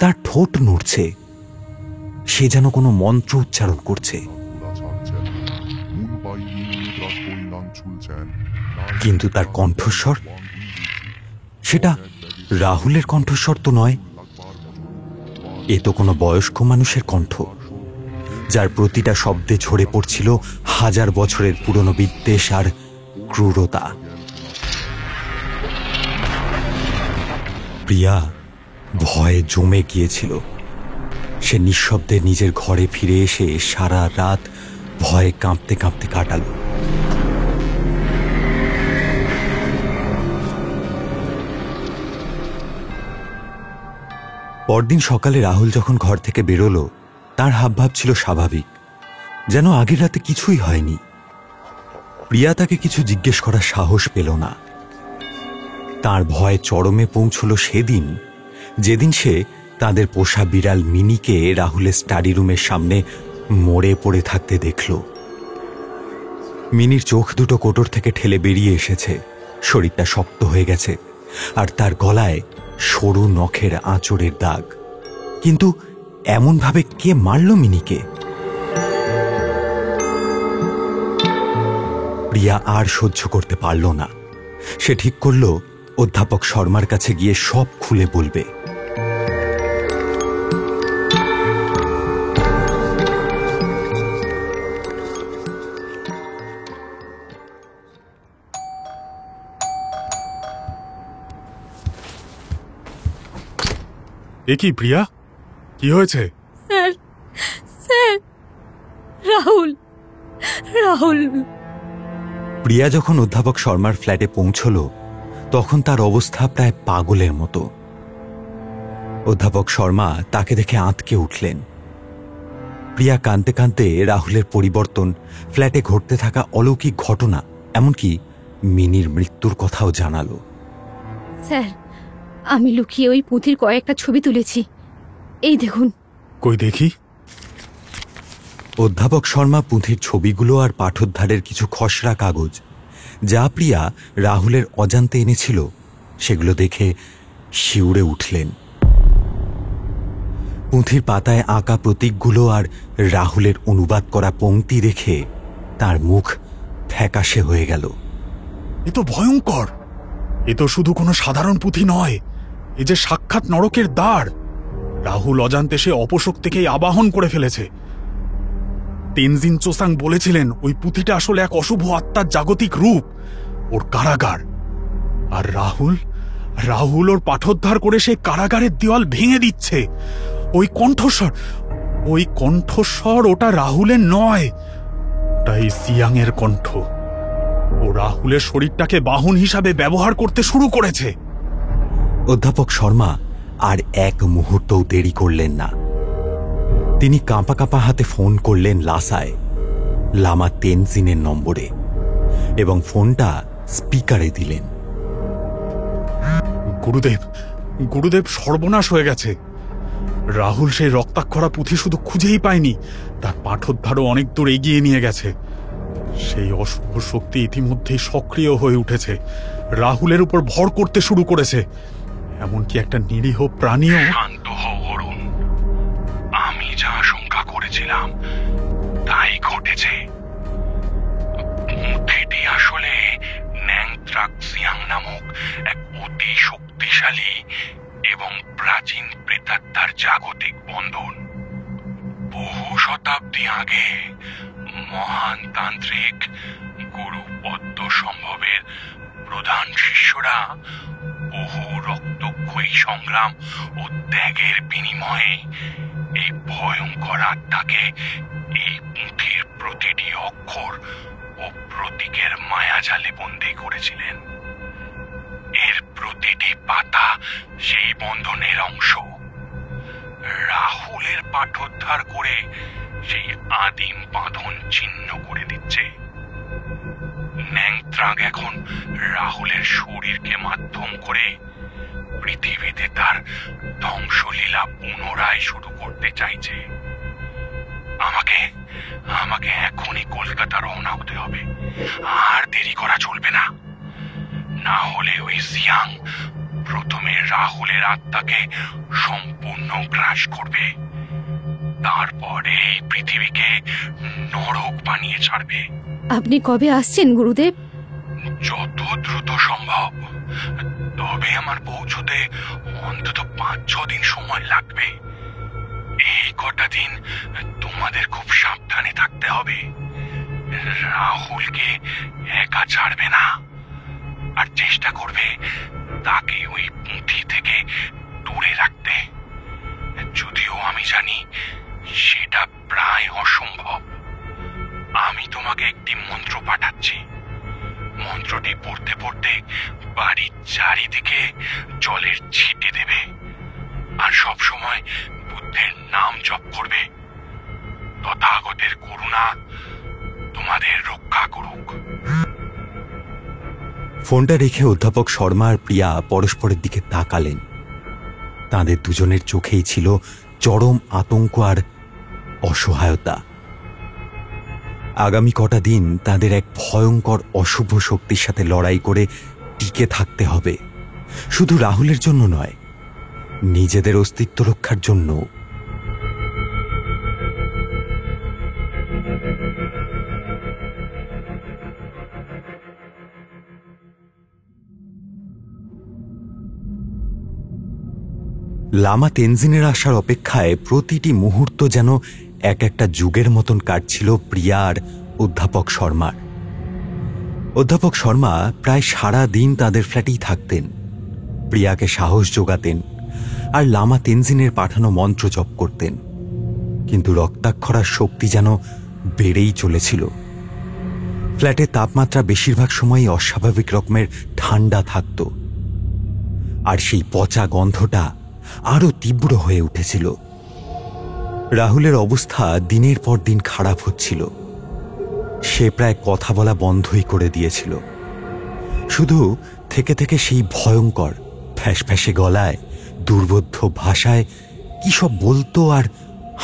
তার ঠোঁট নড়ছে। সে যেন কোনো মন্ত্র উচ্চারণ করছে, কিন্তু তার কণ্ঠস্বর, সেটা রাহুলের কণ্ঠস্বর তো নয়। এ তো কোনো বয়স্ক মানুষের কণ্ঠ, যার প্রতিটা শব্দে ঝরে পড়ছিল হাজার বছরের পুরনো বিদ্বেষ আর ক্রূরতা। প্রিয়া ভয়ে জমে গিয়েছিল। সে নিঃশব্দে নিজের ঘরে ফিরে এসে সারা রাত ভয়ে কাঁপতে কাঁপতে কাটাল। পরদিন সকালে রাহুল যখন ঘর থেকে বেরোলো, তার হাবভাব ছিল স্বাভাবিক, যেন আগের রাতে কিছুই হয়নি। প্রিয়া তাকে কিছু জিজ্ঞেস করার সাহস পেল না। তার ভয় চরমে পৌঁছল সেদিন, যেদিন সে তাদের পোষা বিড়াল মিনিকে রাহুলের স্টাডি রুমের সামনে মরে পড়ে থাকতে দেখল। মিনির চোখ দুটো কোটর থেকে ঠেলে বেরিয়ে এসেছে, শরীরটা শক্ত হয়ে গেছে, আর তার গলায় সরু নখের আঁচড়ের দাগ। কিন্তু এমনভাবে কে মারল মিনিকে? প্রিয়া আর সহ্য করতে পারল না। সে ঠিক করল অধ্যাপক শর্মার কাছে গিয়ে সব খুলে বলবে। এ কি প্রিয়া, কি হয়েছে? Sir, sir, Rahul, Rahul. প্রিয়া যখন অধ্যাপক শর্মার ফ্ল্যাটে পৌঁছল, তখন তার অবস্থা প্রায় পাগলের মতো। অধ্যাপক শর্মা তাকে দেখে আঁতকে উঠলেন। প্রিয়া কাঁদতে কাঁদতে রাহুলের পরিবর্তন, ফ্ল্যাটে ঘটতে থাকা অলৌকিক ঘটনা, এমনকি মিনির মৃত্যুর কথাও জানালো। স্যার, আমি লুকিয়ে ওই পুঁথির কয়েকটা ছবি তুলেছি, এই দেখুন। কই দেখি। অধ্যাপক শর্মা পুঁথির ছবিগুলো আর পাঠোদ্ধারের কিছু খসড়া কাগজ, যা প্রিয়া রাহুলের অজান্তে এনেছিল, সেগুলো দেখে শিউরে উঠলেন। পুঁথির পাতায় আঁকা প্রতীকগুলো আর রাহুলের অনুবাদ করা পংক্তি দেখে তার মুখ ফ্যাকাশে হয়ে গেল। এ তো ভয়ঙ্কর। এ তো শুধু কোনো সাধারণ পুঁথি নয়, এ যে সাক্ষাৎ নরকের দ্বার। রাহুল অজান্তে সে অপশক্তিকেই আবাহন করে ফেলেছে। তেনজিন চোসাং বলেছিলেন ওই পুঁথিটা আসলে এক অশুভ আত্মার জাগতিক রূপ, ওর কারাগার। আর রাহুল ওর পাঠোদ্ধার করে সেই কারাগারের দেওয়াল ভেঙে দিচ্ছে। ওই কণ্ঠস্বর ওটা রাহুলের নয়, ওটা এই সিয়াং এর কণ্ঠ। ও রাহুলের শরীরটাকে বাহন হিসাবে ব্যবহার করতে শুরু করেছে। অধ্যাপক শর্মা আর এক মুহূর্তও দেরি করলেন না। তিনি কাঁপা কাঁপা হাতে ফোন করলেন লাসায়, লামা তেনজিনের নম্বরে, এবং ফোনটা স্পিকারে দিলেন। গুরুদেব, সর্বনাশ হয়ে গেছে। রাহুল সেই রক্তাক্ষরা পুঁথি শুধু খুঁজেই পায়নি, তার পাঠোদ্ধারও অনেক দূর এগিয়ে নিয়ে গেছে। সেই অশুভ শক্তি ইতিমধ্যেই সক্রিয় হয়ে উঠেছে, রাহুলের উপর ভর করতে শুরু করেছে। এমনকি একটা নিরীহ প্রাণীও। শান্ত হও অরুণ, আমি যা আশঙ্কা করেছিলাম তাই ঘটেছে। পুঁথিটি আসলে ন্যাংত্রাক্সিয়াং নামক এক অতি শক্তিশালী এবং প্রাচীন প্রেতাত্মার জাগতিক বন্ধন। বহু শতাব্দী আগে মহান তান্ত্রিক গুরু পদ্ম সম্ভবের প্রধান শিষ্যরা বহু রক্তক্ষয়ী সংগ্রাম ও ত্যাগের বিনিময়ে এই ভয়ঙ্কর আত্মাকে এই পুঁথির প্রতিটি অক্ষর ও প্রতীকের মায়াজালে বন্দী করেছিলেন। এর প্রতিটি পাতা সেই বন্ধনের অংশ। রাহুলের পাঠোদ্ধার করে সেই আদিম বাঁধন ছিন্ন করে দিচ্ছে। ন্যাংত্রাগ এখন রাহুলের শরীরকে মাধ্যম করে পৃথিবীতে তার ধ্বংসলীলা পুনরায় শুরু করতে চাইছে। আমাকে এখনই কলকাতা রওনা হতে হবে, আর দেরি করা চলবে না। না হলে ওই জিয়াং প্রথমে রাহুলের আত্মাকে সম্পূর্ণ গ্রাস করবে, তারপরে এই পৃথিবীকে নরক বানিয়ে ছাড়বে। আপনি কবে আসছেন গুরুদেব? যত দ্রুত সম্ভব, তবে আমার পৌঁছতে অন্তত 5-6 দিন সময় লাগবে। এই কটা দিন তোমাদের খুব সাবধানে থাকতে হবে। রাহুলকে একা ছাড়বে না, আর চেষ্টা করবে তাকে ওই পুঁথি থেকে দূরে রাখতে। যদিও আমি জানি সেটা প্রায় অসম্ভব। আমি তোমাকে একটি মন্ত্র পাঠাচ্ছি। মন্ত্রটি পড়তে পড়তে বাড়ির চারিদিকে জলের ছিটে দেবে, আর সব সময় বুদ্ধের নাম জপ করবে। তথাগতের করুণা তোমাদের রক্ষা করুক। ফোনটা রেখে অধ্যাপক শর্মা আর প্রিয়া পরস্পরের দিকে তাকালেন। তাদের দুজনের চোখেই ছিল চরম আতঙ্ক আর অসহায়তা। আগামী কটা দিন তাদের এক ভয়ঙ্কর অশুভ শক্তির সাথে লড়াই করে টিকে থাকতে হবে, শুধু রাহুলের জন্য নয়, নিজেদের অস্তিত্ব রক্ষার জন্য। লামা তেনজিনের আসার অপেক্ষায় প্রতিটি মুহূর্ত যেন এক একটা যুগের মতন কাটছিল প্রিয়া আর অধ্যাপক শর্মার। অধ্যাপক শর্মা প্রায় সারা দিন তাদের ফ্ল্যাটেই থাকতেন, প্রিয়াকে সাহস যোগাতেন আর লামা তেনজিনের পাঠানো মন্ত্র জপ করতেন। কিন্তু রক্তাক্ষরার শক্তি যেন বেড়েই চলেছিল। ফ্ল্যাটের তাপমাত্রা বেশিরভাগ সময়ই অস্বাভাবিক রকমের ঠান্ডা থাকত, আর সেই পচা গন্ধটা আরো তীব্র হয়ে উঠেছিল। রাহুলের অবস্থা দিনের পর দিন খারাপ হচ্ছিল। সে প্রায় কথা বলা বন্ধই করে দিয়েছিল। শুধু থেকে থেকে সেই ভয়ঙ্কর ফ্যাসফ্যাসে গলায় দুর্বোধ্য ভাষায় কি সব বলতো আর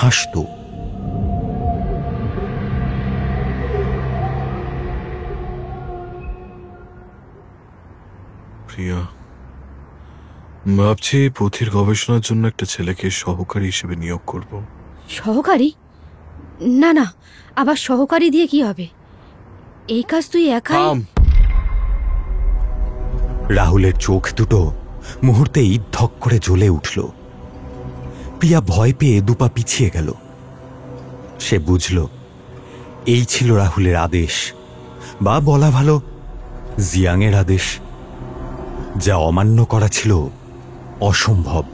হাসত। প্রিয়া, ভাবছি পুঁথির গবেষণার জন্য একটা ছেলেকে সহকারী হিসেবে নিয়োগ করব। সহকারী? না না, আবার সহকারী দিয়ে কি হবে? এই কাজ তুই একাই। রাহুলের চোখ দুটো মুহূর্তেই ধক করে জ্বলে উঠল। প্রিয়া ভয় পেয়ে দুপা পিছিয়ে গেল। সে বুঝল এই ছিল রাহুলের আদেশ, বা বলা ভালো জিয়াংয়ের আদেশ, যা অমান্য করা ছিল অসম্ভব।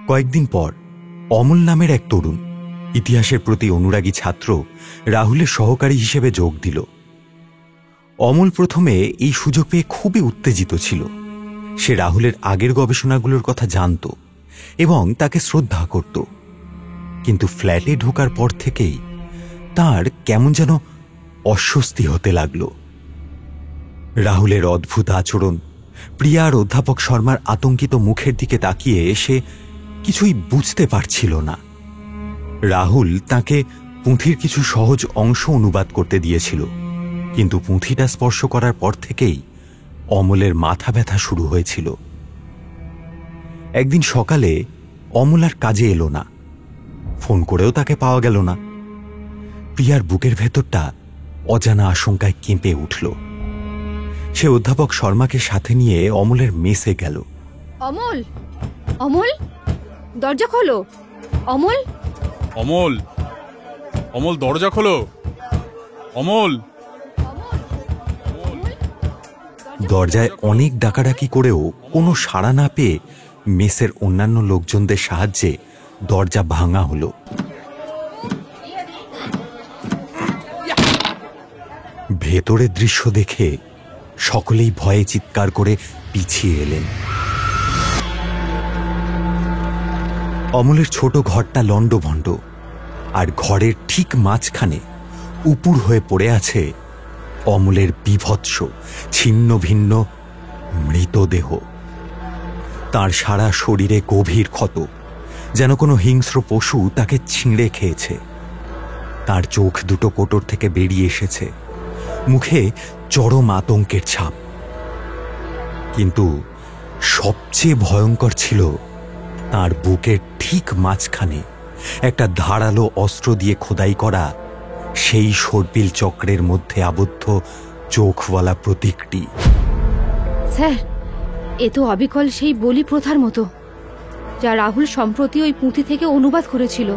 কয়েকদিন পর অমল নামের এক তরুণ, ইতিহাসের প্রতি অনুরাগী ছাত্র, রাহুলের সহকারী হিসেবে যোগ দিল। অমল প্রথমে এই সুযোগ পেয়ে খুবই উত্তেজিত ছিল। সে রাহুলের আগের গবেষণাগুলোর কথা জানত এবং তাকে শ্রদ্ধা করত, কিন্তু ফ্ল্যাটে ঢোকার পর থেকেই তার কেমন যেন অস্বস্তি হতে লাগল। রাহুলের অদ্ভুত আচরণ, প্রিয়া আর অধ্যাপক শর্মার আতঙ্কিত মুখের দিকে তাকিয়ে সে কিছুই বুঝতে পারছিল না। রাহুল তাকে পুঁথির কিছু সহজ অংশ অনুবাদ করতে দিয়েছিল, কিন্তু পুঁথিটা স্পর্শ করার পর থেকেই অমলের মাথা ব্যথা শুরু হয়েছিল। একদিন সকালে অমল আর কাজে এলো না, ফোন করেও তাকে পাওয়া গেল না। প্রিয়ার বুকের ভেতরটা অজানা আশঙ্কায় কেঁপে উঠল। সে অধ্যাপক শর্মাকে সাথে নিয়ে অমলের মেসে গেল। অমল, অমল, দরজা খোলো। অমল, অমল, অমল, দরজা খোলো। অমল। দরজায় অনেক ডাকাডাকি করেও কোনো সাড়া না পেয়ে মেসের অন্যান্য লোকজনদের সাহায্যে দরজা ভাঙা হলো। ভেতরের দৃশ্য দেখে সকলেই ভয়ে চিৎকার করে পিছিয়ে এলেন। অমলের ছোট ঘরটা লণ্ডভণ্ড, আর ঘরের ঠিক মাঝখানে উপুর হয়ে পড়ে আছে অমলের বীভৎস ছিন্ন ভিন্ন মৃতদেহ। তার সারা শরীরে গভীর ক্ষত, যেন কোনো হিংস্র পশু তাকে ছিঁড়ে খেয়েছে। তার চোখ দুটো কোটর থেকে বেরিয়ে এসেছে, মুখে চরম আতঙ্কের ছাপ। কিন্তু সবচেয়ে ভয়ঙ্কর ছিল তার বুকের ঠিক মাঝখানে একটা ধারালো অস্ত্র দিয়ে খোদাই করা সেই সর্পিল চক্রের মধ্যে আবদ্ধ চোখওয়ালা প্রতীকটি। স্যার, এ তো অবিকল সেই বলি প্রথার মতো, যা রাহুল সম্প্রতি ওই পুঁথি থেকে অনুবাদ করেছিল।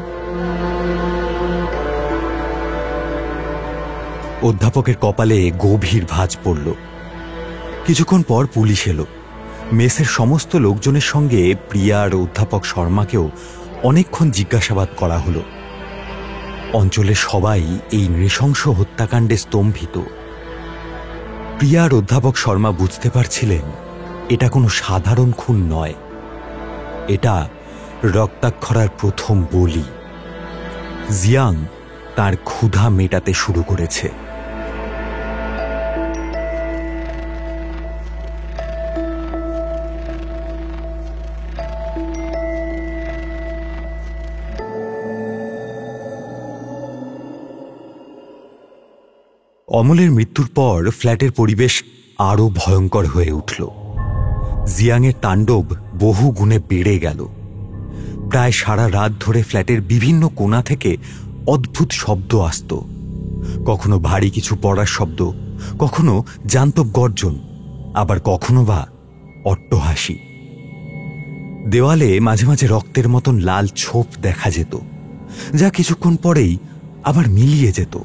অধ্যাপকের কপালে গভীর ভাঁজ পড়ল। কিছুক্ষণ পর পুলিশ এলো। মেসের সমস্ত লোকজনের সঙ্গে প্রিয়া আর অধ্যাপক শর্মাকেও অনেকক্ষণ জিজ্ঞাসাবাদ করা হলো। অঞ্চলের সবাই এই নৃশংস হত্যাকাণ্ডে স্তম্ভিত। প্রিয়া আর অধ্যাপক শর্মা বুঝতে পারছিলেন এটা কোনো সাধারণ খুন নয়, এটা রক্তাক্ষরার প্রথম বলি। জিয়াং তার ক্ষুধা মেটাতে শুরু করেছে। অমলের মৃত্যুর পর ফ্ল্যাটের পরিবেশ আরও ভয়ঙ্কর হয়ে উঠল। জিয়াংয়ের তাণ্ডব বহু গুণে বেড়ে গেল। প্রায় সারা রাত ধরে ফ্ল্যাটের বিভিন্ন কোণা থেকে অদ্ভুত শব্দ আসত। কখনো ভারী কিছু পড়ার শব্দ, কখনো জান্তব গর্জন, আবার কখনো বা অট্টহাসি। দেওয়ালে মাঝে মাঝে রক্তের মতন লাল ছোপ দেখা যেত, যা কিছুক্ষণ পরেই আবার মিলিয়ে যেত।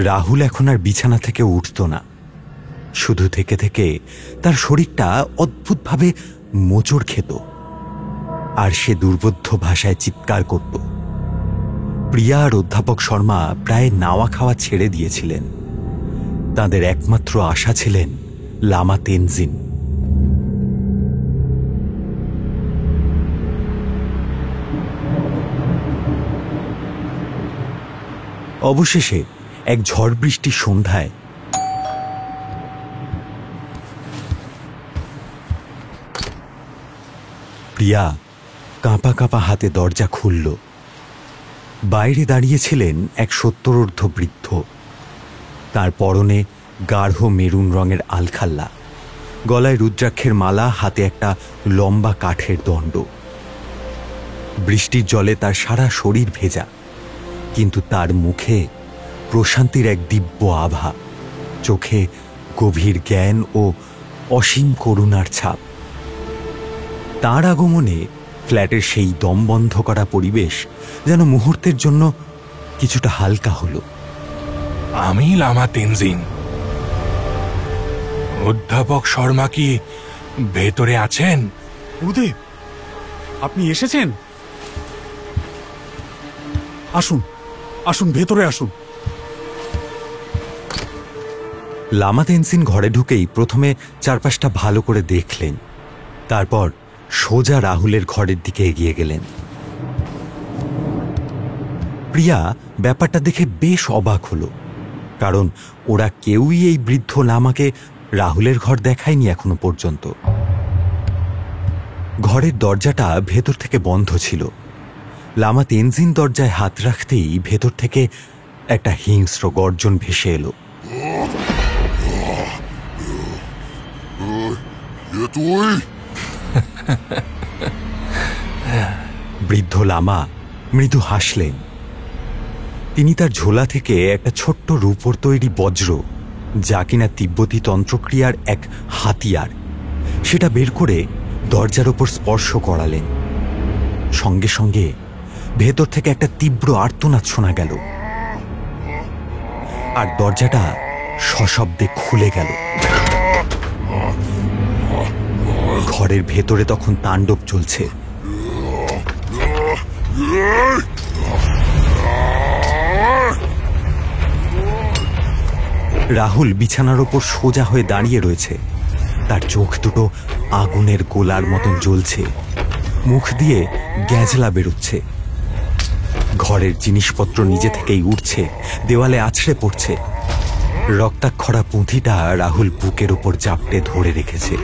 রাহুল এখন আর বিছানা থেকে উঠত না, শুধু থেকে থেকে তার শরীরটা অদ্ভুতভাবে মোচড় খেত, আর সে দুর্বোধ্য ভাষায় চিৎকার করত। প্রিয়া আর অধ্যাপক শর্মা প্রায় নাওয়া খাওয়া ছেড়ে দিয়েছিলেন। তাদের একমাত্র আশা ছিলেন লামা তেনজিন। অবশেষে এক ঝড় বৃষ্টির সন্ধ্যায় প্রিয়া কাঁপা কাঁপা হাতে দরজা খুলল। বাইরে দাঁড়িয়েছিলেন এক 70 বৃদ্ধ। তার পরনে গাঢ় মেরুন রঙের আলখাল্লা, গলায় রুদ্রাক্ষের মালা, হাতে একটা লম্বা কাঠের দণ্ড। বৃষ্টির জলে তার সারা শরীর ভেজা, কিন্তু তার মুখে প্রশান্তির এক দিব্য আভা, চোখে গভীর জ্ঞান ও অসীম করুণার ছাপ। তার আগমনে ফ্ল্যাটের সেই দমবন্ধ করা পরিবেশ যেন মুহূর্তের জন্য কিছুটা হালকা হলো। আমি লামা তেনজিন। অধ্যাপক শর্মা কি ভেতরে আছেন? গুরুদেব, আপনি এসেছেন? আসুন, আসুন, ভেতরে আসুন। লামা তেনজিন ঘরে ঢুকেই প্রথমে চারপাশটা ভালো করে দেখলেন, তারপর সোজা রাহুলের ঘরের দিকে এগিয়ে গেলেন। প্রিয়া ব্যাপারটা দেখে বেশ অবাক হল, কারণ ওরা কেউই এই বৃদ্ধ লামাকে রাহুলের ঘর দেখায়নি এখনো পর্যন্ত। ঘরের দরজাটা ভেতর থেকে বন্ধ ছিল। লামা তেনজিন দরজায় হাত রাখতেই ভেতর থেকে একটা হিংস্র গর্জন ভেসে এলো। বৃদ্ধ লামা মৃদু হাসলেন। তিনি তার ঝোলা থেকে একটা ছোট্ট রূপোর তৈরি বজ্র, যা কিনা তিব্বতী তন্ত্রক্রিয়ার এক হাতিয়ার, সেটা বের করে দরজার ওপর স্পর্শ করালেন। সঙ্গে সঙ্গে ভেতর থেকে একটা তীব্র আর্তনাদ শোনা গেল, আর দরজাটা সশব্দে খুলে গেল। ঘরের ভেতরে তখন তাণ্ডব চলছে। রাহুল বিছানার ওপর সোজা হয়ে দাঁড়িয়ে রয়েছে। তার চোখ দুটো আগুনের গোলার মতন জ্বলছে, মুখ দিয়ে গ্যাজলা বেরোচ্ছে। ঘরের জিনিসপত্র নিজে থেকেই উঠছে, দেওয়ালে আছড়ে পড়ছে। রক্তাক্ষরা পুঁথিটা রাহুল বুকের ওপর চাপটে ধরে রেখেছে,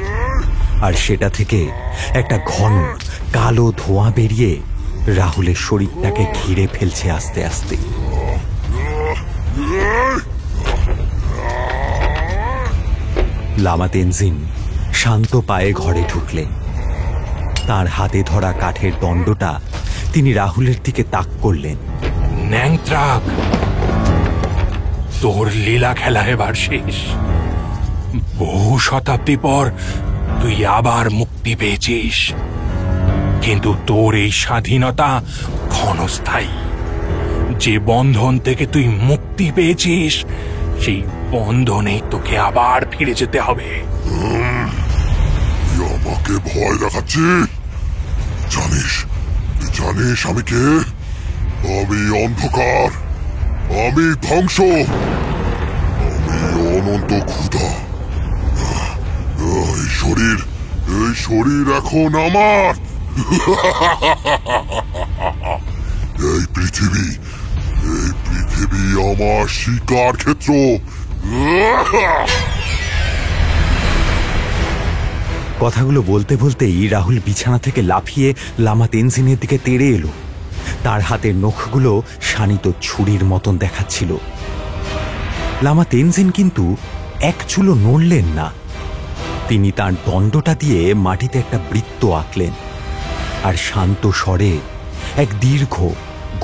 আর সেটা থেকে একটা ঘন কালো ধোঁয়া বেরিয়ে রাহুলের শরীরটাকে ঘিরে ফেলছে আস্তে আস্তে। লামা তেনজিন শান্ত পায়ে ঘরে ঢুকলেন। তার হাতে ধরা কাঠের দণ্ডটা তিনি রাহুলের দিকে তাক করলেন। ন্যাংত্রাক, তোর লীলা খেলা এবার শেষ। বহু শতাব্দী পর তুই আবার মুক্তি পেয়েছিস, কিন্তু তোর এই স্বাধীনতা ক্ষণস্থায়ী। যে বন্ধন থেকে তুই মুক্তি পেয়েছিস, সেই বন্ধনে তোকে আবার ফিরে যেতে হবে। আমাকে ভয় দেখাচ্ছিস? জানিস জানিস আমি কে? আমি অন্ধকার, আমি ধ্বংস, আমি অনন্ত ক্ষুধা। এই শরীর এখন আমার। এই পৃথিবী আমার শিকার ক্ষেত্র। কথাগুলো বলতে বলতেই রাহুল বিছানা থেকে লাফিয়ে লামা তেনজিনের দিকে তেড়ে এলো। তার হাতের নখগুলো শানিত ছুরির মতন দেখাচ্ছিল। লামা তেনজিন কিন্তু এক চুলো নড়লেন না। তিনি তার দণ্ডটা দিয়ে মাটিতে একটা বৃত্ত আঁকলেন, আর শান্ত স্বরে এক দীর্ঘ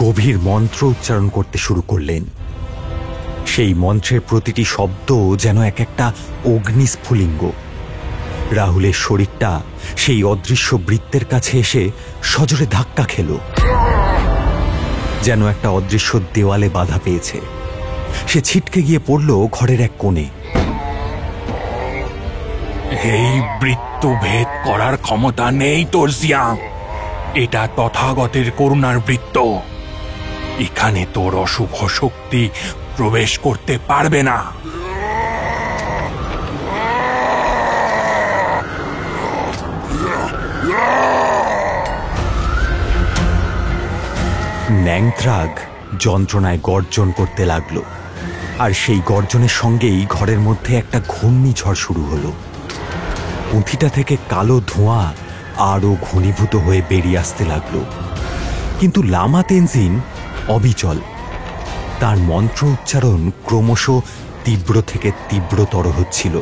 গভীর মন্ত্র উচ্চারণ করতে শুরু করলেন। সেই মন্ত্রের প্রতিটি শব্দ যেন এক একটা অগ্নিস্ফুলিঙ্গ। রাহুলের শরীরটা সেই অদৃশ্য বৃত্তের কাছে এসে সজোরে ধাক্কা খেল, যেন একটা অদৃশ্য দেওয়ালে বাধা পেয়েছে। সে ছিটকে গিয়ে পড়ল ঘরের এক কোণে। এই বৃত্ত ভেদ করার ক্ষমতা নেই তোর, জিয়াং। এটা তথাগতের করুণার বৃত্ত। এখানে তোর অশুভ শক্তি প্রবেশ করতে পারবে না। ন্যাংত্রাগ যন্ত্রণায় গর্জন করতে লাগলো, আর সেই গর্জনের সঙ্গেই ঘরের মধ্যে একটা ঘূর্ণিঝড় শুরু হলো। পুঁথিটা থেকে কালো ধোঁয়া আরও ঘনীভূত হয়ে বেরিয়ে আসতে লাগলো। কিন্তু লামা তেনজিন অবিচল। তার মন্ত্র উচ্চারণ ক্রমশ তীব্র থেকে তীব্রতর হচ্ছিল।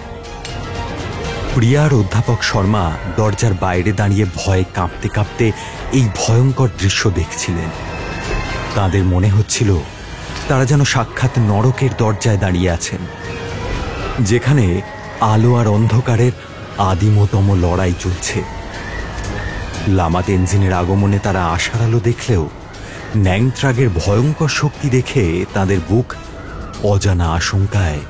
প্রিয়ার অধ্যাপক শর্মা দরজার বাইরে দাঁড়িয়ে ভয়ে কাঁপতে কাঁপতে এই ভয়ঙ্কর দৃশ্য দেখছিলেন। তাদের মনে হচ্ছিল তারা যেন সাক্ষাৎ নরকের দরজায় দাঁড়িয়ে আছেন, যেখানে আলো আর অন্ধকারের আদিমতম লড়াই চলছে। লামা তেনজিনের আগমনে তারা আশার আলো দেখলেও ন্যাংত্রাগের ভয়ঙ্কর শক্তি দেখে তাদের বুক অজানা আশঙ্কায়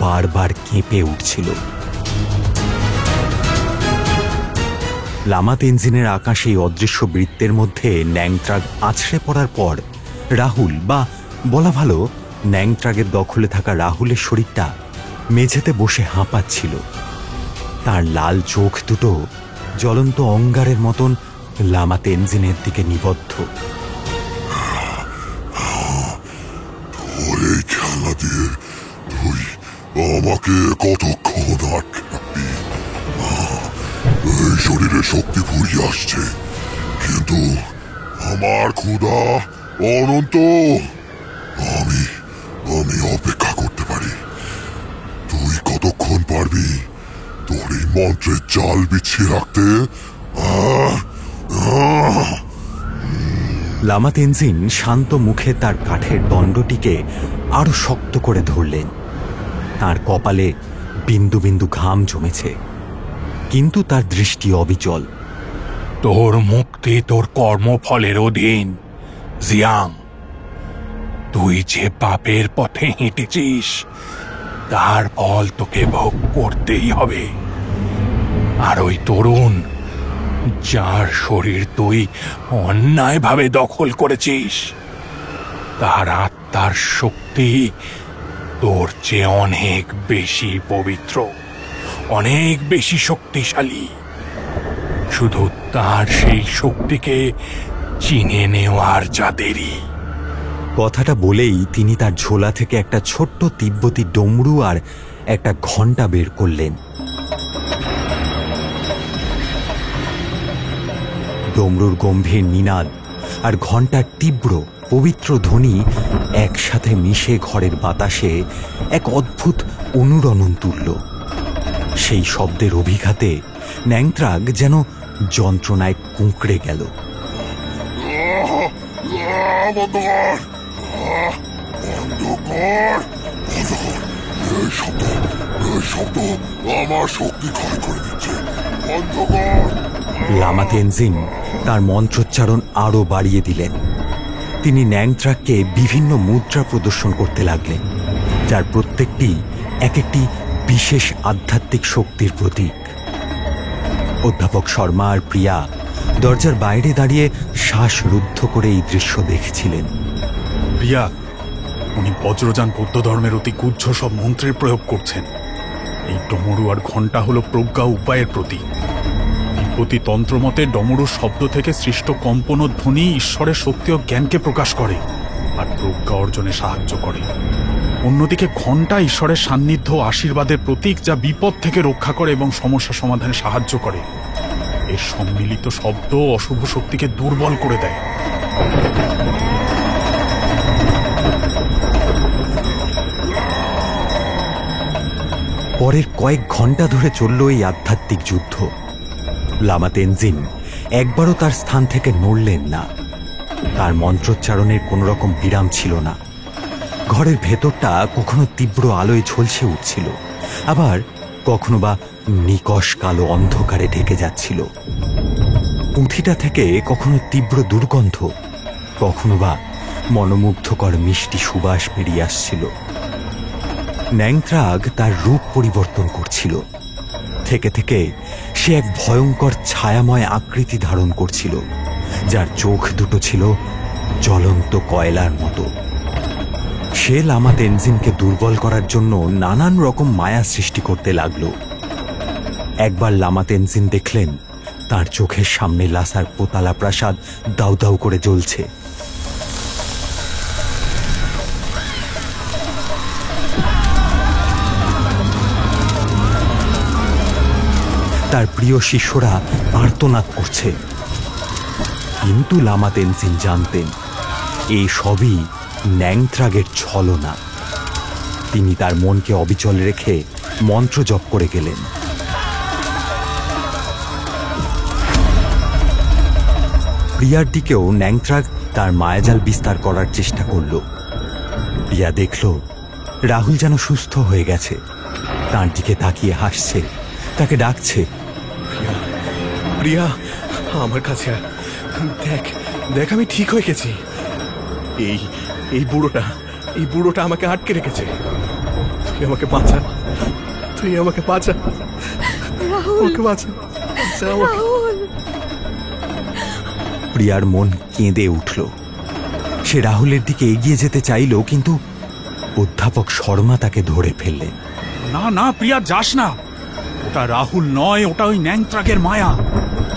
বারবার কেঁপে উঠছিল। লামা তেনজিনের আকাশে অদৃশ্য বৃত্তের মধ্যে ন্যাংত্রাগ আছড়ে পড়ার পর রাহুল, বা বলা ভালো ন্যাংত্রাগের দখলে থাকা রাহুলের শরীরটা মেঝেতে বসে হাঁপাচ্ছিল। তার লাল চোখ দুটো জ্বলন্ত অঙ্গারের মতন লামা তেনজিনের দিকে নিবদ্ধ। এই খেলা দিয়ে আমাকে কতক্ষণ আটকে রাখবি? এই শরীরে শক্তি ফুরিয়ে আসছে, কিন্তু আমার ক্ষুধা অনন্ত। আমি আমি অপেক্ষা করতে পারি। তুই কতক্ষণ পারবি তোর এই মন্ত্রের জাল বিছিয়ে রাখতে? লামা তেনজিন শান্ত মুখে তার কাঠের দণ্ডটিকে আরো শক্ত করে ধরলেন। তার কপালে বিন্দু বিন্দু ঘাম জমেছে, কিন্তু তার দৃষ্টি অবিচল। তোর মুক্তি তোর কর্মফলের অধীন, জিয়াং। তুই যে পাপের পথে হেঁটেছিস তার ফল তোকে ভোগ করতেই হবে। আর ওই তরুণ, যার শরীর তুই অন্যায়ভাবে দখল করেছিস, তার আত্মার শক্তি তোর চেয়ে অনেক বেশি পবিত্র, অনেক বেশি শক্তিশালী। শুধু তার সেই শক্তিকে চিনে নেওয়ার যা দেরি। কথাটা বলেই তিনি তার ঝোলা থেকে একটা ছোট্ট তিব্বতী ডমরু আর একটা ঘণ্টা বের করলেন। ডমরুর গম্ভীর নিনাদ আর ঘণ্টার তীব্র পবিত্র ধ্বনি একসাথে মিশে ঘরের বাতাসে এক অদ্ভুত অনুরণন তুলল। সেই শব্দের অভিঘাতে ন্যাংত্রাগ যেন যন্ত্রণায় কুঁকড়ে গেল। আমার শক্তি ক্ষয় করে দিচ্ছে। অন্ধকার। লামা তেনজিন তার মন্ত্রোচ্চারণ আরো বাড়িয়ে দিলেন। তিনি ন্যাংত্রাগকে বিভিন্ন মুদ্রা প্রদর্শন করতে লাগলেন, যার প্রত্যেকটি এক একটি বিশেষ আধ্যাত্মিক শক্তির প্রতীক। অধ্যাপক শর্মা আর প্রিয়া দরজার বাইরে দাঁড়িয়ে শ্বাসরুদ্ধ করে এই দৃশ্য দেখছিলেন। প্রিয়া, উনি বজ্রযান বৌদ্ধ ধর্মের অতি গুহ্য সব মন্ত্রের প্রয়োগ করছেন। এই ডমরু আর ঘণ্টা হলো প্রজ্ঞা উপায়ের প্রতীক। তিব্বতী তন্ত্রমতে ডমরুর শব্দ থেকে সৃষ্ট কম্পন ও ধ্বনি ঈশ্বরের শক্তি ও জ্ঞানকে প্রকাশ করে আর প্রজ্ঞা অর্জনে সাহায্য করে। অন্যদিকে ঘণ্টা ঈশ্বরের সান্নিধ্য ও আশীর্বাদের প্রতীক, যা বিপদ থেকে রক্ষা করে এবং সমস্যা সমাধানে সাহায্য করে। এর সম্মিলিত শব্দ অশুভ শক্তিকে দুর্বল করে দেয়। পরের কয়েক ঘন্টা ধরে চলল এই আধ্যাত্মিক যুদ্ধ। লামা তেনজিন একবারও তার স্থান থেকে নড়লেন না। তার মন্ত্রোচ্চারণের কোনো রকম বিরাম ছিল না। ঘরের ভেতরটা কখনো তীব্র আলোয় ঝলসে উঠছিল, আবার কখনো বা নিকষ কালো অন্ধকারে ঢেকে যাচ্ছিল। পুঁথিটা থেকে কখনো তীব্র দুর্গন্ধ, কখনো বা মনোমুগ্ধকর মিষ্টি সুবাস বেরিয়ে আসছিল। ন্যাংত্রাগ তার রূপ পরিবর্তন করছিল। থেকে থেকে সে এক ভয়ঙ্কর ছায়াময় আকৃতি ধারণ করছিল, যার চোখ দুটো ছিল জ্বলন্ত কয়লার মতো। সে লামা তেনজিনকে দুর্বল করার জন্য নানান রকম মায়া সৃষ্টি করতে লাগল। একবার লামা তেনজিন দেখলেন তার চোখের সামনে লাসার পোতালা প্রাসাদ দাউ দাউ করে জ্বলছে। তার প্রিয় শিষ্যরা আর্তনাদ করছে, কিন্তু লামা তেনজিন জানতেন এই সবই ন্যাংত্রাগের ছলনা। তিনি তার মনকে অবিচল রেখে মন্ত্র জপ করে গেলেন। প্রিয়ার দিকেও ন্যাংত্রাগ তার মায়াজাল বিস্তার করার চেষ্টা করল। প্রিয়া দেখল রাহুল যেন সুস্থ হয়ে গেছে, তার দিকে তাকিয়ে হাসছে, তাকে ডাকছে, প্রিয়া আমার কাছে দেখ দেখ, আমি ঠিক হয়ে গেছি। এই বুড়োটা আমাকে আটকে রেখেছে। তুই আমাকে বাঁচা, আমাকে বাঁচা। প্রিয়ার মন কেঁদে উঠল। সে রাহুলের দিকে এগিয়ে যেতে চাইল, কিন্তু অধ্যাপক শর্মা তাকে ধরে ফেললেন। না না প্রিয়া, যাস না। ওটা রাহুল নয়, ওটা ওই ন্যাংত্রাগের মায়া।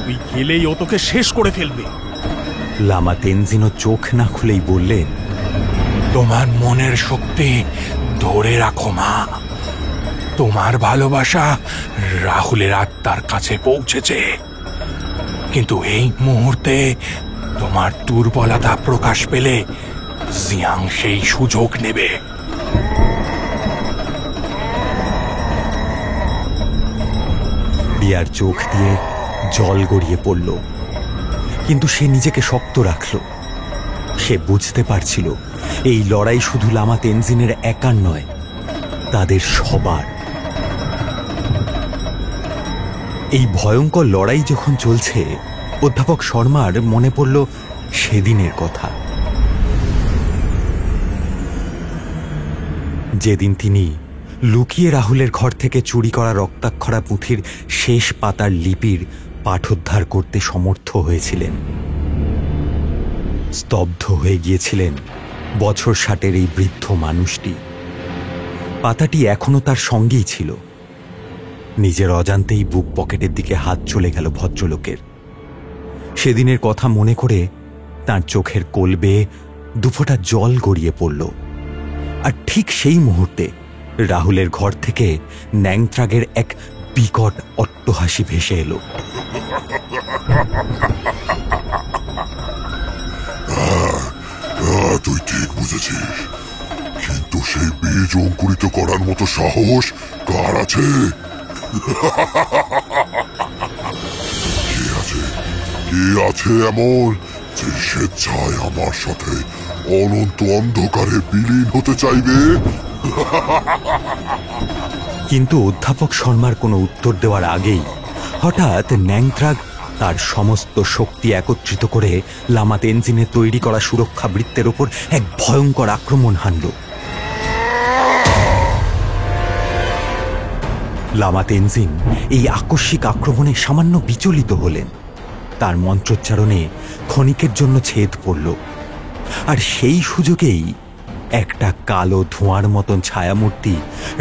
তুই গেলেই ও তোকে শেষ করে ফেলবে। লামা তেনজিনও চোখ না খুলেই বললেন, তোমার মনের শক্তি ধরে রাখো মা, তোমার ভালোবাসা রাহুলের আত্মার কাছে পৌঁছেছে, কিন্তু এই মুহূর্তে তোমার দুর্বলতা প্রকাশ পেলে জিয়াং সেই সুযোগ নেবে। প্রিয়ার চোখ দিয়ে জল গড়িয়ে পড়ল, কিন্তু সে নিজেকে শক্ত রাখল। সে বুঝতে পারছিল এই লড়াই শুধু লামা তেনজিনের একার নয়, তাদের সবার। এই ভয়ঙ্কর লড়াই যখন চলছে, অধ্যাপক শর্মার মনে পড়ল সেদিনের কথা, যেদিন তিনি লুকিয়ে রাহুলের ঘর থেকে চুরি করা রক্তাক্ষরা পুঁথির শেষ পাতার লিপির পাঠোদ্ধার করতে সমর্থ হয়েছিলেন। স্তব্ধ হয়ে গিয়েছিলেন বছর 60-এর এই বৃদ্ধ মানুষটি। পাতাটি এখনো তার সঙ্গেই ছিল। নিজের অজান্তেই বুক পকেটের দিকে হাত চলে গেল ভদ্রলোকের। সেদিনের কথা মনে করে তার চোখের কোল বেয়ে দুফোঁটা জল গড়িয়ে পড়ল। আর ঠিক সেই মুহূর্তে রাহুলের ঘর থেকে ন্যাংত্রাগের এক বিকট অট্টহাসি ভেসে এলো। তুই ঠিক বুঝেছিস, কিন্তু সেই বীজ অঙ্কুরিত করার মতো সাহস কার আছে? কে আছে এমন যে স্বেচ্ছায় আমার সাথে অনন্ত অন্ধকারে বিলীন হতে চাইবে? কিন্তু অধ্যাপক শর্মার কোনো উত্তর দেওয়ার আগেই হঠাৎ ন্যাংত্রাগ তার সমস্ত শক্তি একত্রিত করে লামা তেনজিনের তৈরি করা সুরক্ষা বৃত্তের ওপর এক ভয়ঙ্কর আক্রমণ হানল। লামা তেনজিন এই আকস্মিক আক্রমণে সামান্য বিচলিত হলেন। তার মন্ত্রোচ্চারণে ক্ষণিকের জন্য ছেদ পড়ল, আর সেই সুযোগেই একটা কালো ধোঁয়ার মতন ছায়ামূর্তি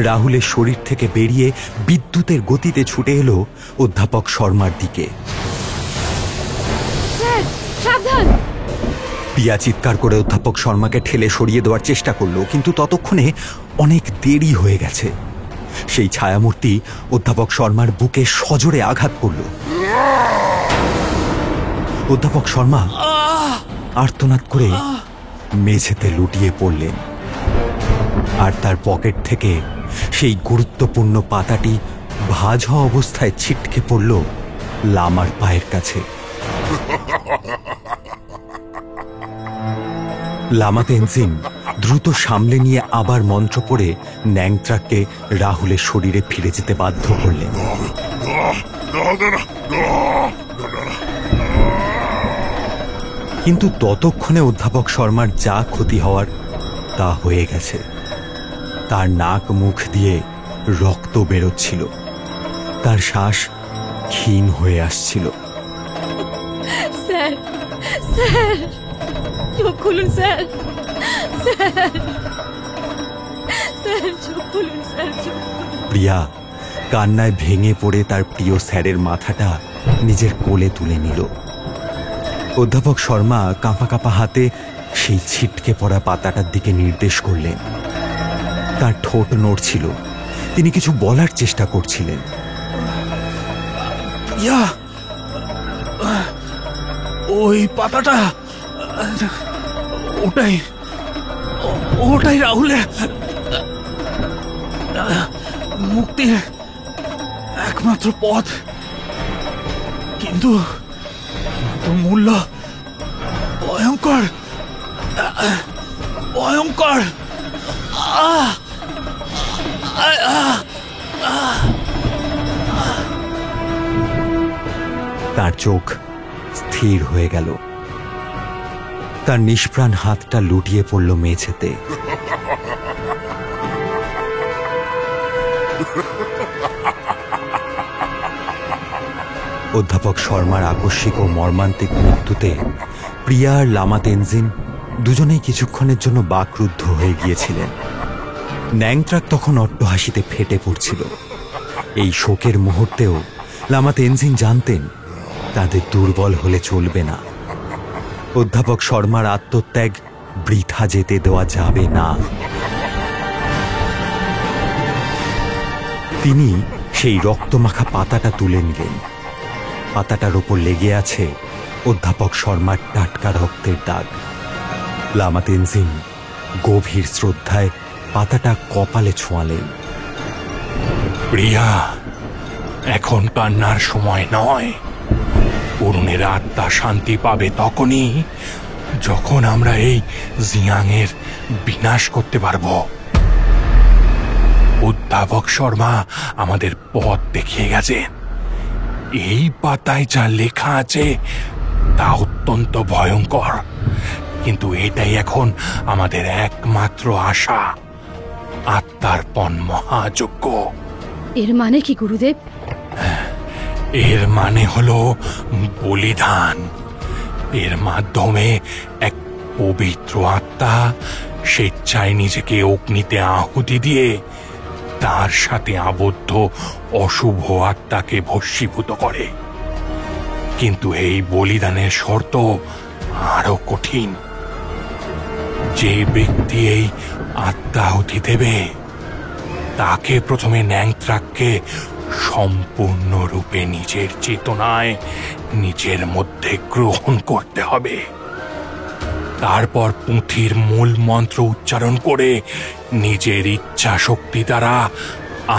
রাহুলের শরীর থেকে বেরিয়ে বিদ্যুতের গতিতে ছুটে এলো অধ্যাপক শর্মার দিকে। সাবধান! প্রিয়া চিৎকার করে অধ্যাপক শর্মাকে ঠেলে সরিয়ে দেওয়ার চেষ্টা করল, কিন্তু ততক্ষণে অনেক দেরি হয়ে গেছে। সেই ছায়ামূর্তি অধ্যাপক শর্মার বুকে সজোরে আঘাত করল। অধ্যাপক শর্মা আর্তনাদ করে মেঝেতে লুটিয়ে পড়লেন, আর তার পকেট থেকে সেই গুরুত্বপূর্ণ পাতাটি ভাঁজ হওয়া অবস্থায় ছিটকে পড়ল লামার পায়ের কাছে। লামা তেনজিন দ্রুত সামলে নিয়ে আবার মন্ত্র পড়ে ন্যাংত্রাককে রাহুলের শরীরে ফিরে যেতে বাধ্য করলেন। কিন্তু ততক্ষণে অধ্যাপক শর্মার যা ক্ষতি হওয়ার তা হয়ে গেছে। তার নাক মুখ দিয়ে রক্ত বেরোচ্ছিল, তার শ্বাস ক্ষীণ হয়ে আসছিল। স্যার, স্যার, চোখ খুলুন স্যার, স্যার, স্যার, চোখ খুলুন স্যার, চোখ খুলুন। প্রিয়া কান্নায় ভেঙে পড়ে তার প্রিয় স্যারের মাথাটা নিজের কোলে তুলে নিল। অধ্যাপক শর্মা কাঁপা কাঁপা হাতে সেই ছিটকে পড়া পাতাটার দিকে নির্দেশ করলেন। তার ঠোঁট নড়ছিল, তিনি কিছু বলার চেষ্টা করছিলেন। ওই পাতাটা, ওটাই রাহুলের মুক্তির একমাত্র পথ, কিন্তু মূল্য ভয়ঙ্কর, ভয়ঙ্কর। তার চোখ স্থির হয়ে গেল, তার নিষ্প্রাণ হাতটা লুটিয়ে পড়ল মেঝেতে। অধ্যাপক শর্মার আকস্মিক ও মর্মান্তিক মৃত্যুতে প্রিয়া আর লামা তেনজিন দুজনেই কিছুক্ষণের জন্য বাকরুদ্ধ হয়ে গিয়েছিলেন। ন্যাংত্রাক তখন অট্টহাসিতে ফেটে পড়ছিল। এই শোকের মুহূর্তেও লামা তেনজিন জানতেন তাদের দুর্বল হলে চলবে না। অধ্যাপক শর্মার আত্মত্যাগ বৃথা যেতে দেওয়া যাবে না। তিনি সেই রক্তমাখা পাতাটা তুলে নিলেন। পাতাটার ওপর লেগে আছে অধ্যাপক শর্মার টাটকা রক্তের দাগ। লামা তেনজিং গভীর শ্রদ্ধায় পাতাটা কপালে ছোঁয়ালেন। প্রিয়া, এখন কান্নার সময় নয়। অরুণের আত্মা শান্তি পাবে তখনই যখন আমরা এই জিয়াংয়ের বিনাশ করতে পারব। অধ্যাপক শর্মা আমাদের পথ দেখিয়ে গেছেন। এই পাতায় যা লেখা আছে তা অত্যন্ত ভয়ঙ্কর, কিন্তু এটাই এখন আমাদের একমাত্র আশা, আত্মার্পণ মহাযজ্ঞ। এর মানে কি গুরুদেব? এর মানে হলো বলিদান। এর মাধ্যমে এক পবিত্র আত্মা স্বেচ্ছায় নিজেকে অগ্নিতে আহুতি দিয়ে তার সাথে আবদ্ধ অশুভ আত্মাকে ভস্মীভূত করে। কিন্তু এই বলিদানের শর্ত আরো কঠিন। যে ব্যক্তি এই আত্মাহুতি দেবে তাকে প্রথমে ন্যাংত্রাককে সম্পূর্ণরূপে নিজের চেতনায় নিজের মধ্যে গ্রহণ করতে হবে। তারপর পুঁথির মূল মন্ত্র উচ্চারণ করে নিজের ইচ্ছা শক্তি দ্বারা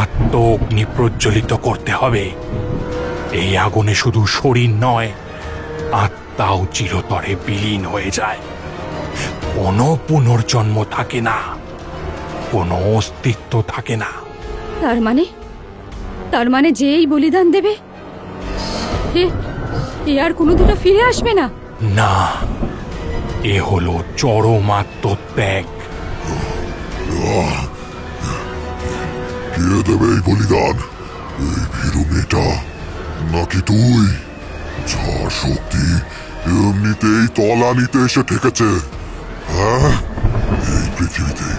আত্ম অগ্নি প্রজ্বলিত করতে হবে। এই আগুনে শুধু শরীর নয়, আত্মাও চিরতরে বিলীন হয়ে যায়। কোনো পুনর্জন্ম থাকে না, কোনো অস্তিত্ব থাকে না। তার মানে যে এই বলিদান দেবে এ আর কোনোদিনও ফিরে আসবে না? না, এ হলো চরম আত্মত্যাগ। কে দেবে এই বলিদান? এই ভীরু মেয়েটা নাকি তুই, যার শক্তি এমনিতেই তলানিতে এসে ঠেকেছে? হ্যাঁ, এই পৃথিবীতে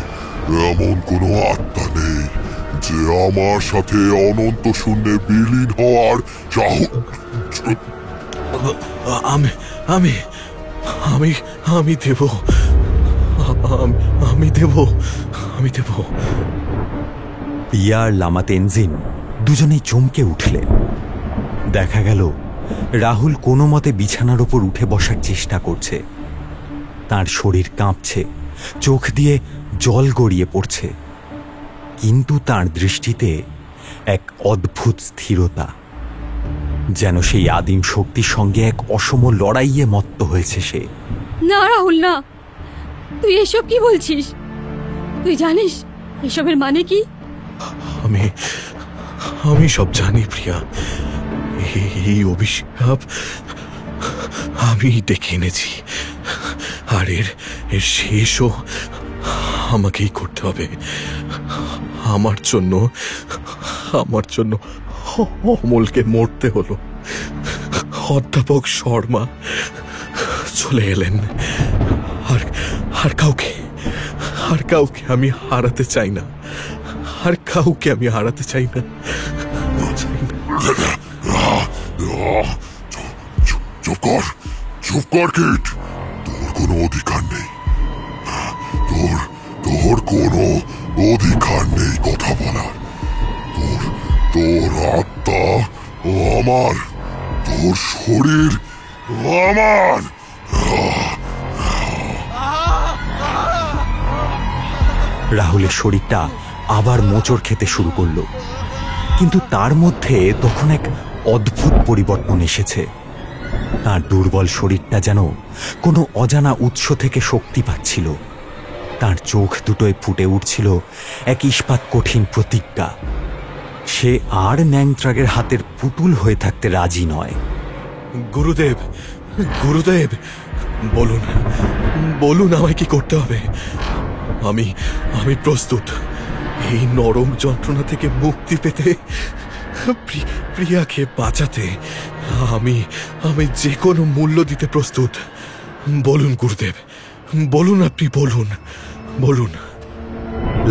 এমন কোনো আত্মা নেই যে আমার সাথে অনন্ত শূন্যে বিলীন হওয়ার আমি আমি আমি আমি দেব, আমি দেব, আমি দেব। প্রিয়া আর লামা তেনজিং দুজনেই চমকে উঠলেন। দেখা গেল রাহুল কোনো মতে বিছানার ওপর উঠে বসার চেষ্টা করছে। তার শরীর কাঁপছে, চোখ দিয়ে জল গড়িয়ে পড়ছে, কিন্তু তার দৃষ্টিতে এক অদ্ভুত স্থিরতা, যেন সেই আদিম শক্তির সঙ্গে এক অসম লড়াইয়ে মত্ত হয়েছে সে। না রাহুল, না, তুই এসব কি বলছিস? তুই জানিস এসবের মানে কি? আমি সব জানি প্রিয়া। এই অভিশাপ আমি ডেকে এনেছি, আর এর শেষও আমাকেই করতে হবে। আমার জন্য অমলকে মরতে হলো। অধ্যাপক শর্মা চলে এলেন, আর কাউকে আমি হারাতে চাই না, আর কাউকে আমি হারাতে চাই না। চুপ কর কিট, তোর কোনো অধিকার নেই। তোর কোনো অধিকার নেই কথা বলার। তোর আত্মা আমার, তোর শরীর আমার। রাহুলের শরীরটা আবার মোচড় খেতে শুরু করল, কিন্তু তার মধ্যে তখন এক অদ্ভুত পরিবর্তন এসেছে। তার দুর্বল শরীরটা যেন কোনো অজানা উৎস থেকে শক্তি পাচ্ছিল। তার চোখ দুটোয় ফুটে উঠছিল এক ইস্পাত কঠিন প্রতিজ্ঞা। সে আর ন্যাংত্রাগের হাতের পুতুল হয়ে থাকতে রাজি নয়। গুরুদেব, গুরুদেব, বলুন আমায় কি করতে হবে? আমি প্রস্তুত এই নরম যন্ত্রণা থেকে মুক্তি পেতে, প্রিয়াকে বাঁচাতে। আমি যে কোনো মূল্য দিতে প্রস্তুত। বলুন গুরুদেব, বলুন, আপনি বলুন।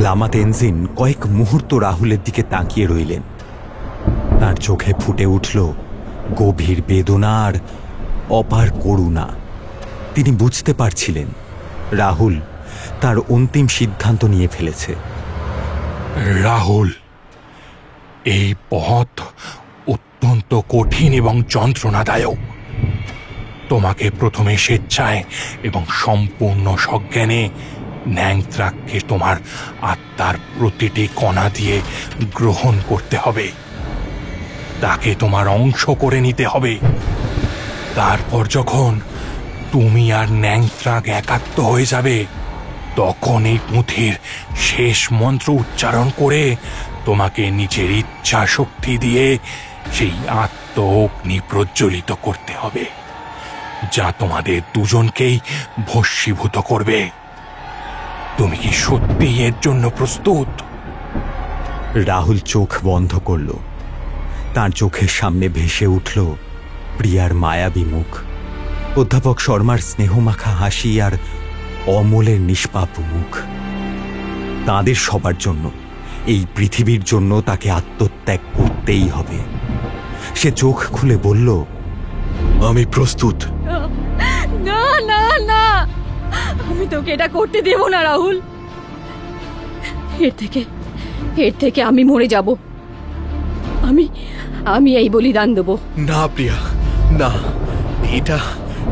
লামা তেনজিং কয়েক মুহূর্ত রাহুলের দিকে তাকিয়ে রইলেন। তার চোখে ফুটে উঠল গভীর বেদনা আর অপার করুণা। তিনি বুঝতে পারছিলেন রাহুল তার অন্তিম সিদ্ধান্ত নিয়ে ফেলেছে। রাহুল, এই পথ অত্যন্ত কঠিন এবং যন্ত্রণাদায়ক। তোমাকে প্রথমে স্বেচ্ছায় এবং সম্পূর্ণ সজ্ঞানে ন্যাংত্রাককে তোমার আত্মার প্রতিটি কণা দিয়ে গ্রহণ করতে হবে। তাকে তোমার অংশ করে নিতে হবে। তারপর যখন তুমি আর ন্যাংত্রাক একাত্ম হয়ে যাবে, তখন এই পুঁথির শেষ মন্ত্র উচ্চারণ করে তোমাকে নিজের ইচ্ছা শক্তি দিয়ে সেই আত্ম অগ্নি প্রজ্বলিত করতে হবে, যা তোমাদের দুজনকেই ভস্মীভূত করবে। তুমি কি সত্যি এর জন্য প্রস্তুত? রাহুল চোখ বন্ধ করল। তার চোখের সামনে ভেসে উঠল প্রিয়ার মায়াবী মুখ, অধ্যাপক শর্মার স্নেহমাখা হাসি আর অমলের নিষ্পাপ মুখ। তাদের সবার জন্য, এই পৃথিবীর জন্য তাকে আত্মত্যাগ করতেই হবে। সে চোখ খুলে বলল, আমি প্রস্তুত। না না না, আমি তোকে এটা করতে দেব না রাহুল। এর থেকে আমি মরে যাব। আমি এই বলিদান দেব। না প্রিয়া, না,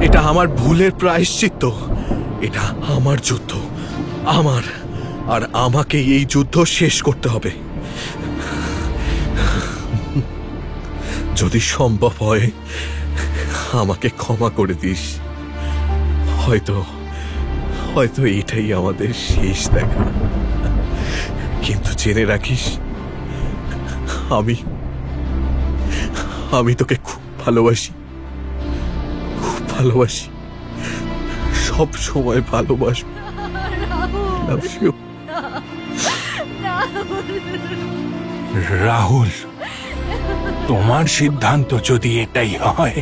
এটা আমার ভুলের প্রায়শ্চিত্ত। এটা আমার যুদ্ধ, আমার, আর আমাকে এই যুদ্ধ শেষ করতে হবে। যদি সম্ভব হয় আমাকে ক্ষমা করে দিস। হয়তো এটাই আমাদের শেষ দেখা। কিন্তু জেনে রাখিস, আমি তোকে খুব ভালোবাসি, সব সময় ভালোবাসবো। রাহুল, তোমার সিদ্ধান্ত যদি এটাই হয়,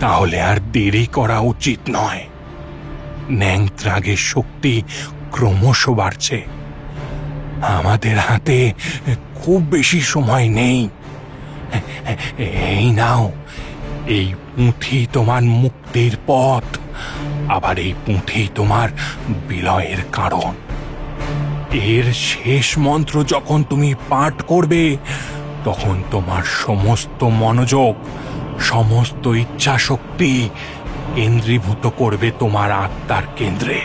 তাহলে আর দেরি করা উচিত নয়। ন্যাংত্রাগের শক্তি ক্রমশ বাড়ছে। আমাদের হাতে খুব বেশি সময় নেই। এই নাও, এই পুঁথি তোমার মুক্তির পথ, আবার এই পুঁথি তোমার বিলয়ের কারণ। এর শেষ মন্ত্র যখন তুমি পাঠ করবে, তখন তোমার সমস্ত মনোযোগ, সমস্ত ইচ্ছা শক্তি কেন্দ্রীভূত করবে তোমার আত্মার কেন্দ্রে।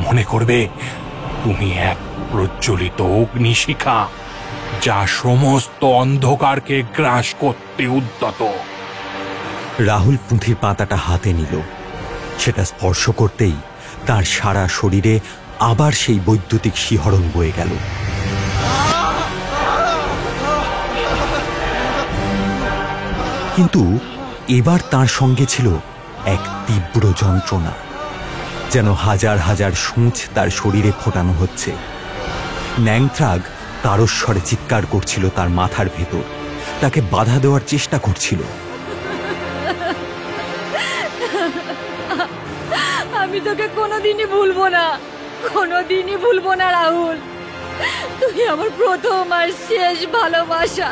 মনে করবে তুমি এক প্রজ্বলিত অগ্নিশিখা, যা সমস্ত অন্ধকারকে গ্রাস করতে উদ্যত। রাহুল পুঁথির পাতাটা হাতে নিল। সেটা স্পর্শ করতেই তার সারা শরীরে আবার সেই বৈদ্যুতিক শিহরণ বয়ে গেল। কিন্তু এবার তার সঙ্গে ছিল এক তীব্র যন্ত্রণা, যেন হাজার হাজার সূঁচ তার শরীরে ফোটানো হচ্ছে। ন্যাংত্রাগ তারস্বরে চিৎকার করছিল তার মাথার ভেতর, তাকে বাধা দেওয়ার চেষ্টা করছিল। আমি তোকে কোনোদিনই ভুলবো না রাহুল। তুই আমার প্রথম আর শেষ ভালোবাসা।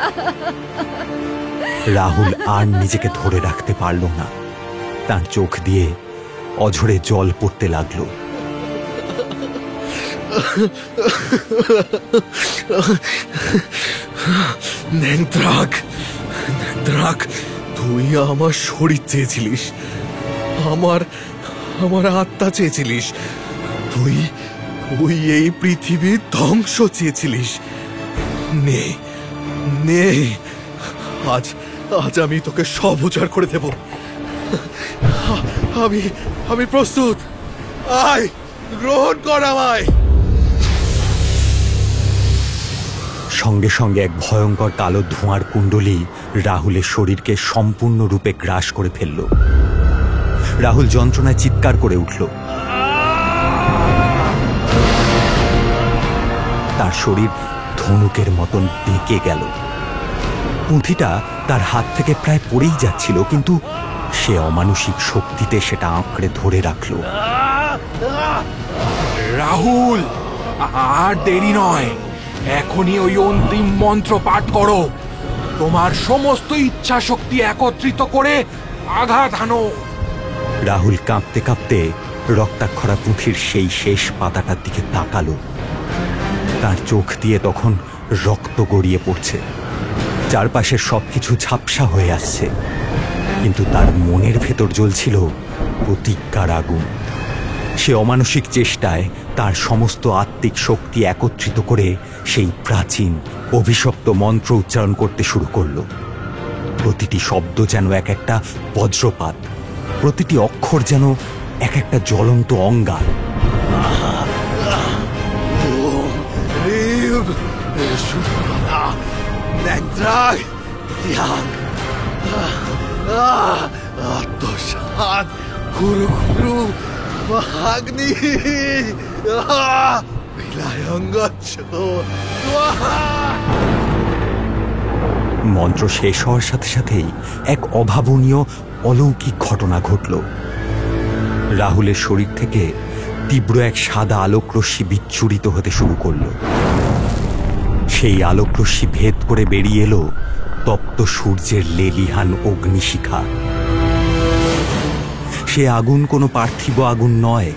রাহুল আর নিজেকে ধরে রাখতে পারল না। তার চোখ দিয়ে অঝরে জল পড়তে লাগলো। ন্যাংত্রাক, তুই আমার শরীর চেয়েছিলিস, আমার আত্মা চেয়েছিলিস, তুই এই পৃথিবীর ধ্বংস চেয়েছিলিস। নে, আজ আমি তোকে সব উজাড় করে দেব। আমি প্রস্তুত। আয়, গ্রহণ কর আমায়। সঙ্গে সঙ্গে এক ভয়ঙ্কর কালো ধোঁয়ার কুণ্ডলী রাহুলের শরীরকে সম্পূর্ণরূপে গ্রাস করে ফেলল। রাহুল যন্ত্রণায় চিৎকার করে উঠল। তার শরীর ধনুকের মতন বেঁকে গেল। পুঁথিটা তার হাত থেকে প্রায় পড়েই যাচ্ছিল, কিন্তু সে অমানুষিক শক্তিতে সেটা আঁকড়ে ধরে রাখল। রাহুল, আর দেরি নয়, এখনই ওই অন্তিম মন্ত্র পাঠ করো। তোমার সমস্ত ইচ্ছা শক্তি একত্রিত করে আঘাত হানো। রাহুল কাঁপতে কাঁপতে রক্তাক্ষরা পুঁথির সেই শেষ পাতাটার দিকে তাকালো। তার চোখ দিয়ে তখন রক্ত গড়িয়ে পড়ছে, চারপাশের সবকিছু ঝাপসা হয়ে আসছে, কিন্তু তার মনের ভেতর জ্বলছিল প্রতিজ্ঞার আগুন। সে অমানসিক চেষ্টায় তার সমস্ত আত্মিক শক্তি একত্রিত করে সেই প্রাচীন অভিশপ্ত মন্ত্র উচ্চারণ করতে শুরু করল। প্রতিটি শব্দ যেন এক একটা বজ্রপাত, প্রতিটি অক্ষর যেন এক একটা জ্বলন্ত অঙ্গার। মন্ত্র শেষ হওয়ার সাথে সাথেই এক অভাবনীয় অলৌকিক ঘটনা ঘটল। রাহুলের শরীর থেকে তীব্র এক সাদা আলোকরশ্মি বিচ্ছুরিত হতে শুরু করল। সেই আলোকরশ্মি ভেদ করে বেরিয়ে এলো তপ্ত সূর্যের লেলিহান অগ্নিশিখা। সে আগুন কোনো পার্থিব আগুন নয়,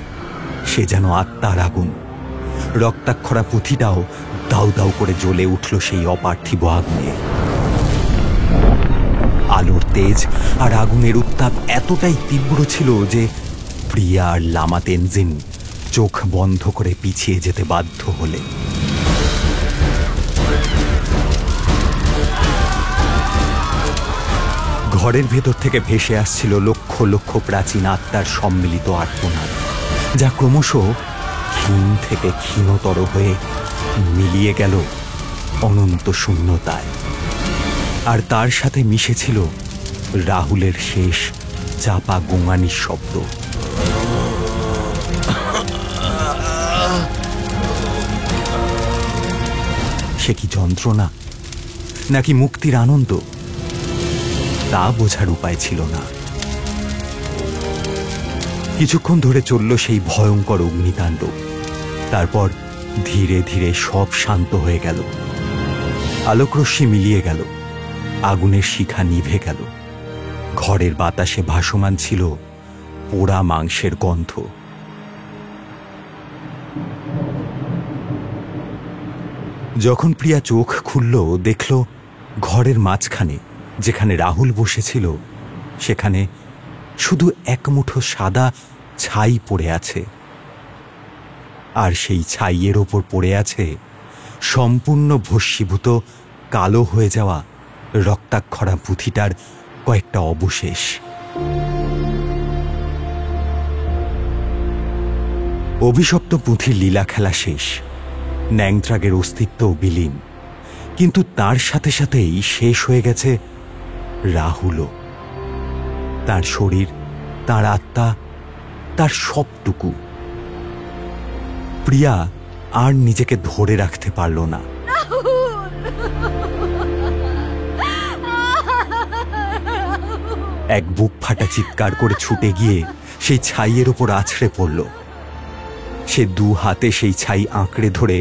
সে যেন আত্মার আগুন। রক্তাক্ষরা পুঁথিটাও দাউ দাউ করে জ্বলে উঠল সেই অপার্থিব আগুনে। আলোর তেজ আর আগুনের উত্তাপ এতটাই তীব্র ছিল যে প্রিয়া আর লামা তেনজিন চোখ বন্ধ করে পিছিয়ে যেতে বাধ্য হলেন। ঘরের ভেতর থেকে ভেসে আসছিল লক্ষ লক্ষ প্রাচীন আত্মার সম্মিলিত আর্তনাদ, যা ক্রমশ ক্ষীণ থেকে ক্ষীণতর হয়ে মিলিয়ে গেল অনন্ত শূন্যতায়। আর তার সাথে মিশেছিল রাহুলের শেষ চাপা গোঙানির শব্দ। সে কি যন্ত্রণা নাকি মুক্তির আনন্দ, তা বোঝার উপায় ছিল না। কিছুক্ষণ ধরে চলল সেই ভয়ঙ্কর অগ্নিতাণ্ডব। তারপর ধীরে ধীরে সব শান্ত হয়ে গেল। আলোকরশ্মি মিলিয়ে গেল, আগুনের শিখা নিভে গেল। ঘরের বাতাসে ভাসমান ছিল পোড়া মাংসের গন্ধ। যখন প্রিয়া চোখ খুলল, দেখল ঘরের মাঝখানে যেখানে রাহুল বসেছিল সেখানে শুধু এক মুঠো সাদা ছাই পড়ে আছে, আর সেই ছাইয়ের ওপর পড়ে আছে সম্পূর্ণ ভস্মীভূত কালো হয়ে যাওয়া রক্তাক্ষরা পুঁথিটার কয়েকটা অবশেষ। অভিশপ্ত পুঁথির লীলা খেলা শেষ, ন্যাংত্রাগের অস্তিত্বও বিলীন, কিন্তু তার সাথে সাথেই শেষ হয়ে গেছে রাহুলও। তার শরীর, তার আত্মা, তার সবটুকু। প্রিয়া আর নিজেকে ধরে রাখতে পারল না। এক বুক ফাটা চিৎকার করে ছুটে গিয়ে সেই ছাইয়ের ওপর আছড়ে পড়ল। সে দু হাতে সেই ছাই আঁকড়ে ধরে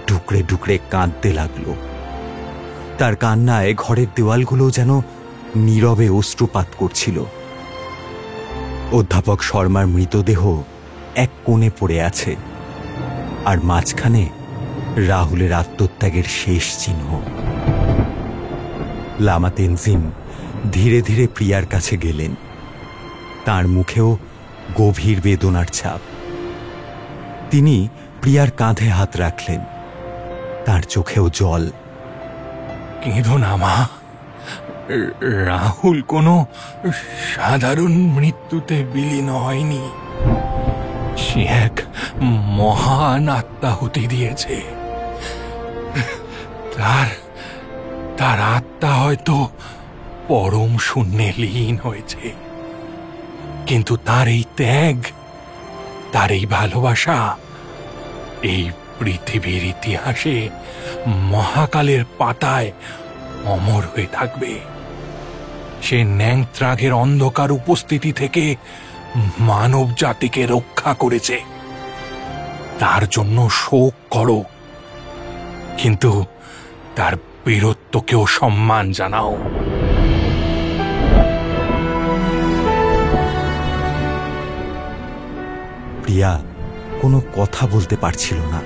ডুকরে ডুকরে কাঁদতে লাগল। তার কান্নায় ঘরের দেওয়ালগুলো যেন নীরবে অশ্রুপাত করছিল। অধ্যাপক শর্মার মৃতদেহ এক কোণে পড়ে আছে, আর মাঝখানে রাহুলের আত্মত্যাগের শেষ চিহ্ন। লামা তেনজিন ধীরে ধীরে প্রিয়ার কাছে গেলেন। তার মুখেও গভীর বেদনার ছাপ। তিনি প্রিয়ার কাঁধে হাত রাখলেন, তার চোখেও জল। কেঁদো না মা, রাহুল কোনো সাধারণ মৃত্যুতে বিলীন হয়নি। সে এক মহান আত্মাহুতি দিয়েছে। তার আত্মা হয়তো পরম শূন্যে লীন হয়েছে, কিন্তু তার এই ত্যাগ, তার এই ভালোবাসা এই পৃথিবীর ইতিহাসে মহাকালের পাতায় অমর হয়ে থাকবে। সে ন্যাংত্রাগের অন্ধকার উপস্থিতি থেকে মানব জাতিকে রক্ষা করেছে। তার জন্য শোক করো, কিন্তু তার বীরত্বকেও সম্মান জানাও। প্রিয়া কোনো কথা বলতে পারছিল না।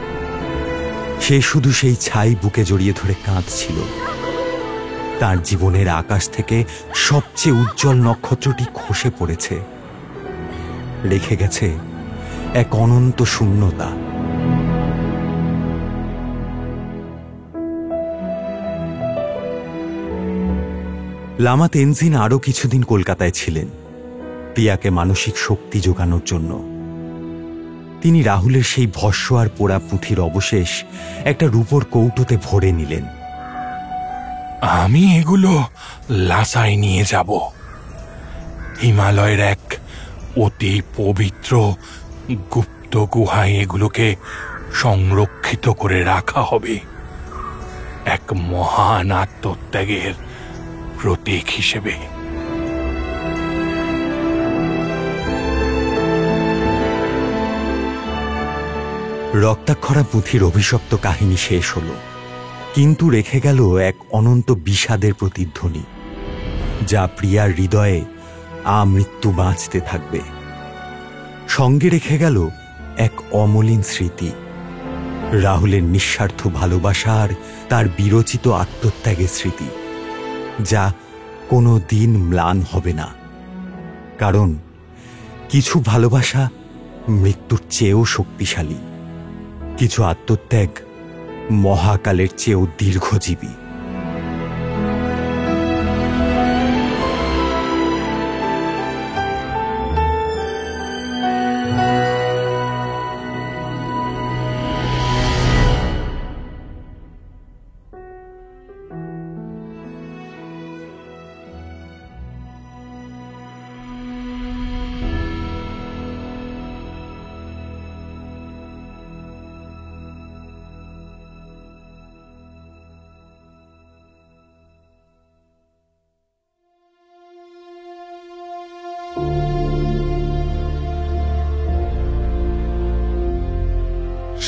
সে শুধু সেই ছাই বুকে জড়িয়ে ধরে কাঁদছিল। তার জীবনের আকাশ থেকে সবচেয়ে উজ্জ্বল নক্ষত্রটি খসে পড়েছে, রেখে গেছে এক অনন্ত শূন্যতা। লামা তেনজিন আরও কিছুদিন কলকাতায় ছিলেন, প্রিয়াকে মানসিক শক্তি যোগানোর জন্য। তিনি রাহুলের সেই ভস্য আর পোড়া পুঁথির অবশেষ একটা রূপোর কৌটোতে ভরে নিলেন। আমি এগুলো লাসায় নিয়ে যাব। হিমালয়ের এক অতি পবিত্র গুপ্ত গুহায় এগুলোকে সংরক্ষিত করে রাখা হবে, এক মহান আত্মত্যাগের প্রতীক হিসেবে। রক্তাক্ষরা পুঁথির অভিশপ্ত কাহিনী শেষ হল, কিন্তু রেখে গেল এক অনন্ত বিষাদের প্রতিধ্বনি, যা প্রিয়ার হৃদয়ে আমৃত্যু বাঁচতে থাকবে। সঙ্গে রেখে গেল এক অমলিন স্মৃতি, রাহুলের নিঃস্বার্থ ভালোবাসার, তার বিরচিত আত্মত্যাগের স্মৃতি, যা কোনো দিন ম্লান হবে না। কারণ কিছু ভালোবাসা মৃত্যুর চেয়েও শক্তিশালী, কিছু আত্মত্যাগ মহাকালের চেয়েও দীর্ঘজীবী।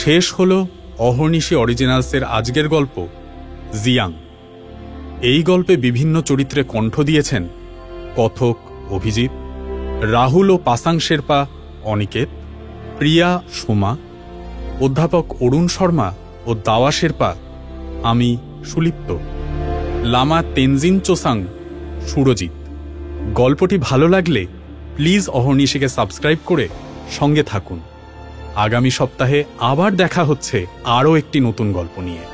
শেষ হল অহর্নিশি অরিজিনালসের আজকের গল্প জিয়াং। এই গল্পে বিভিন্ন চরিত্রে কণ্ঠ দিয়েছেন কথক অভিজিৎ, রাহুল ও পাসাং শেরপা অনিকেত, প্রিয়া সোমা, অধ্যাপক অরুণ শর্মা ও দাওয়া শেরপা আমি সুলিপ্ত, লামা তেনজিন চোসাং সুরজিৎ। গল্পটি ভালো লাগলে প্লিজ অহর্নিশিকে সাবস্ক্রাইব করে সঙ্গে থাকুন। আগামী সপ্তাহে আবার দেখা হচ্ছে আরও একটি নতুন গল্প নিয়ে।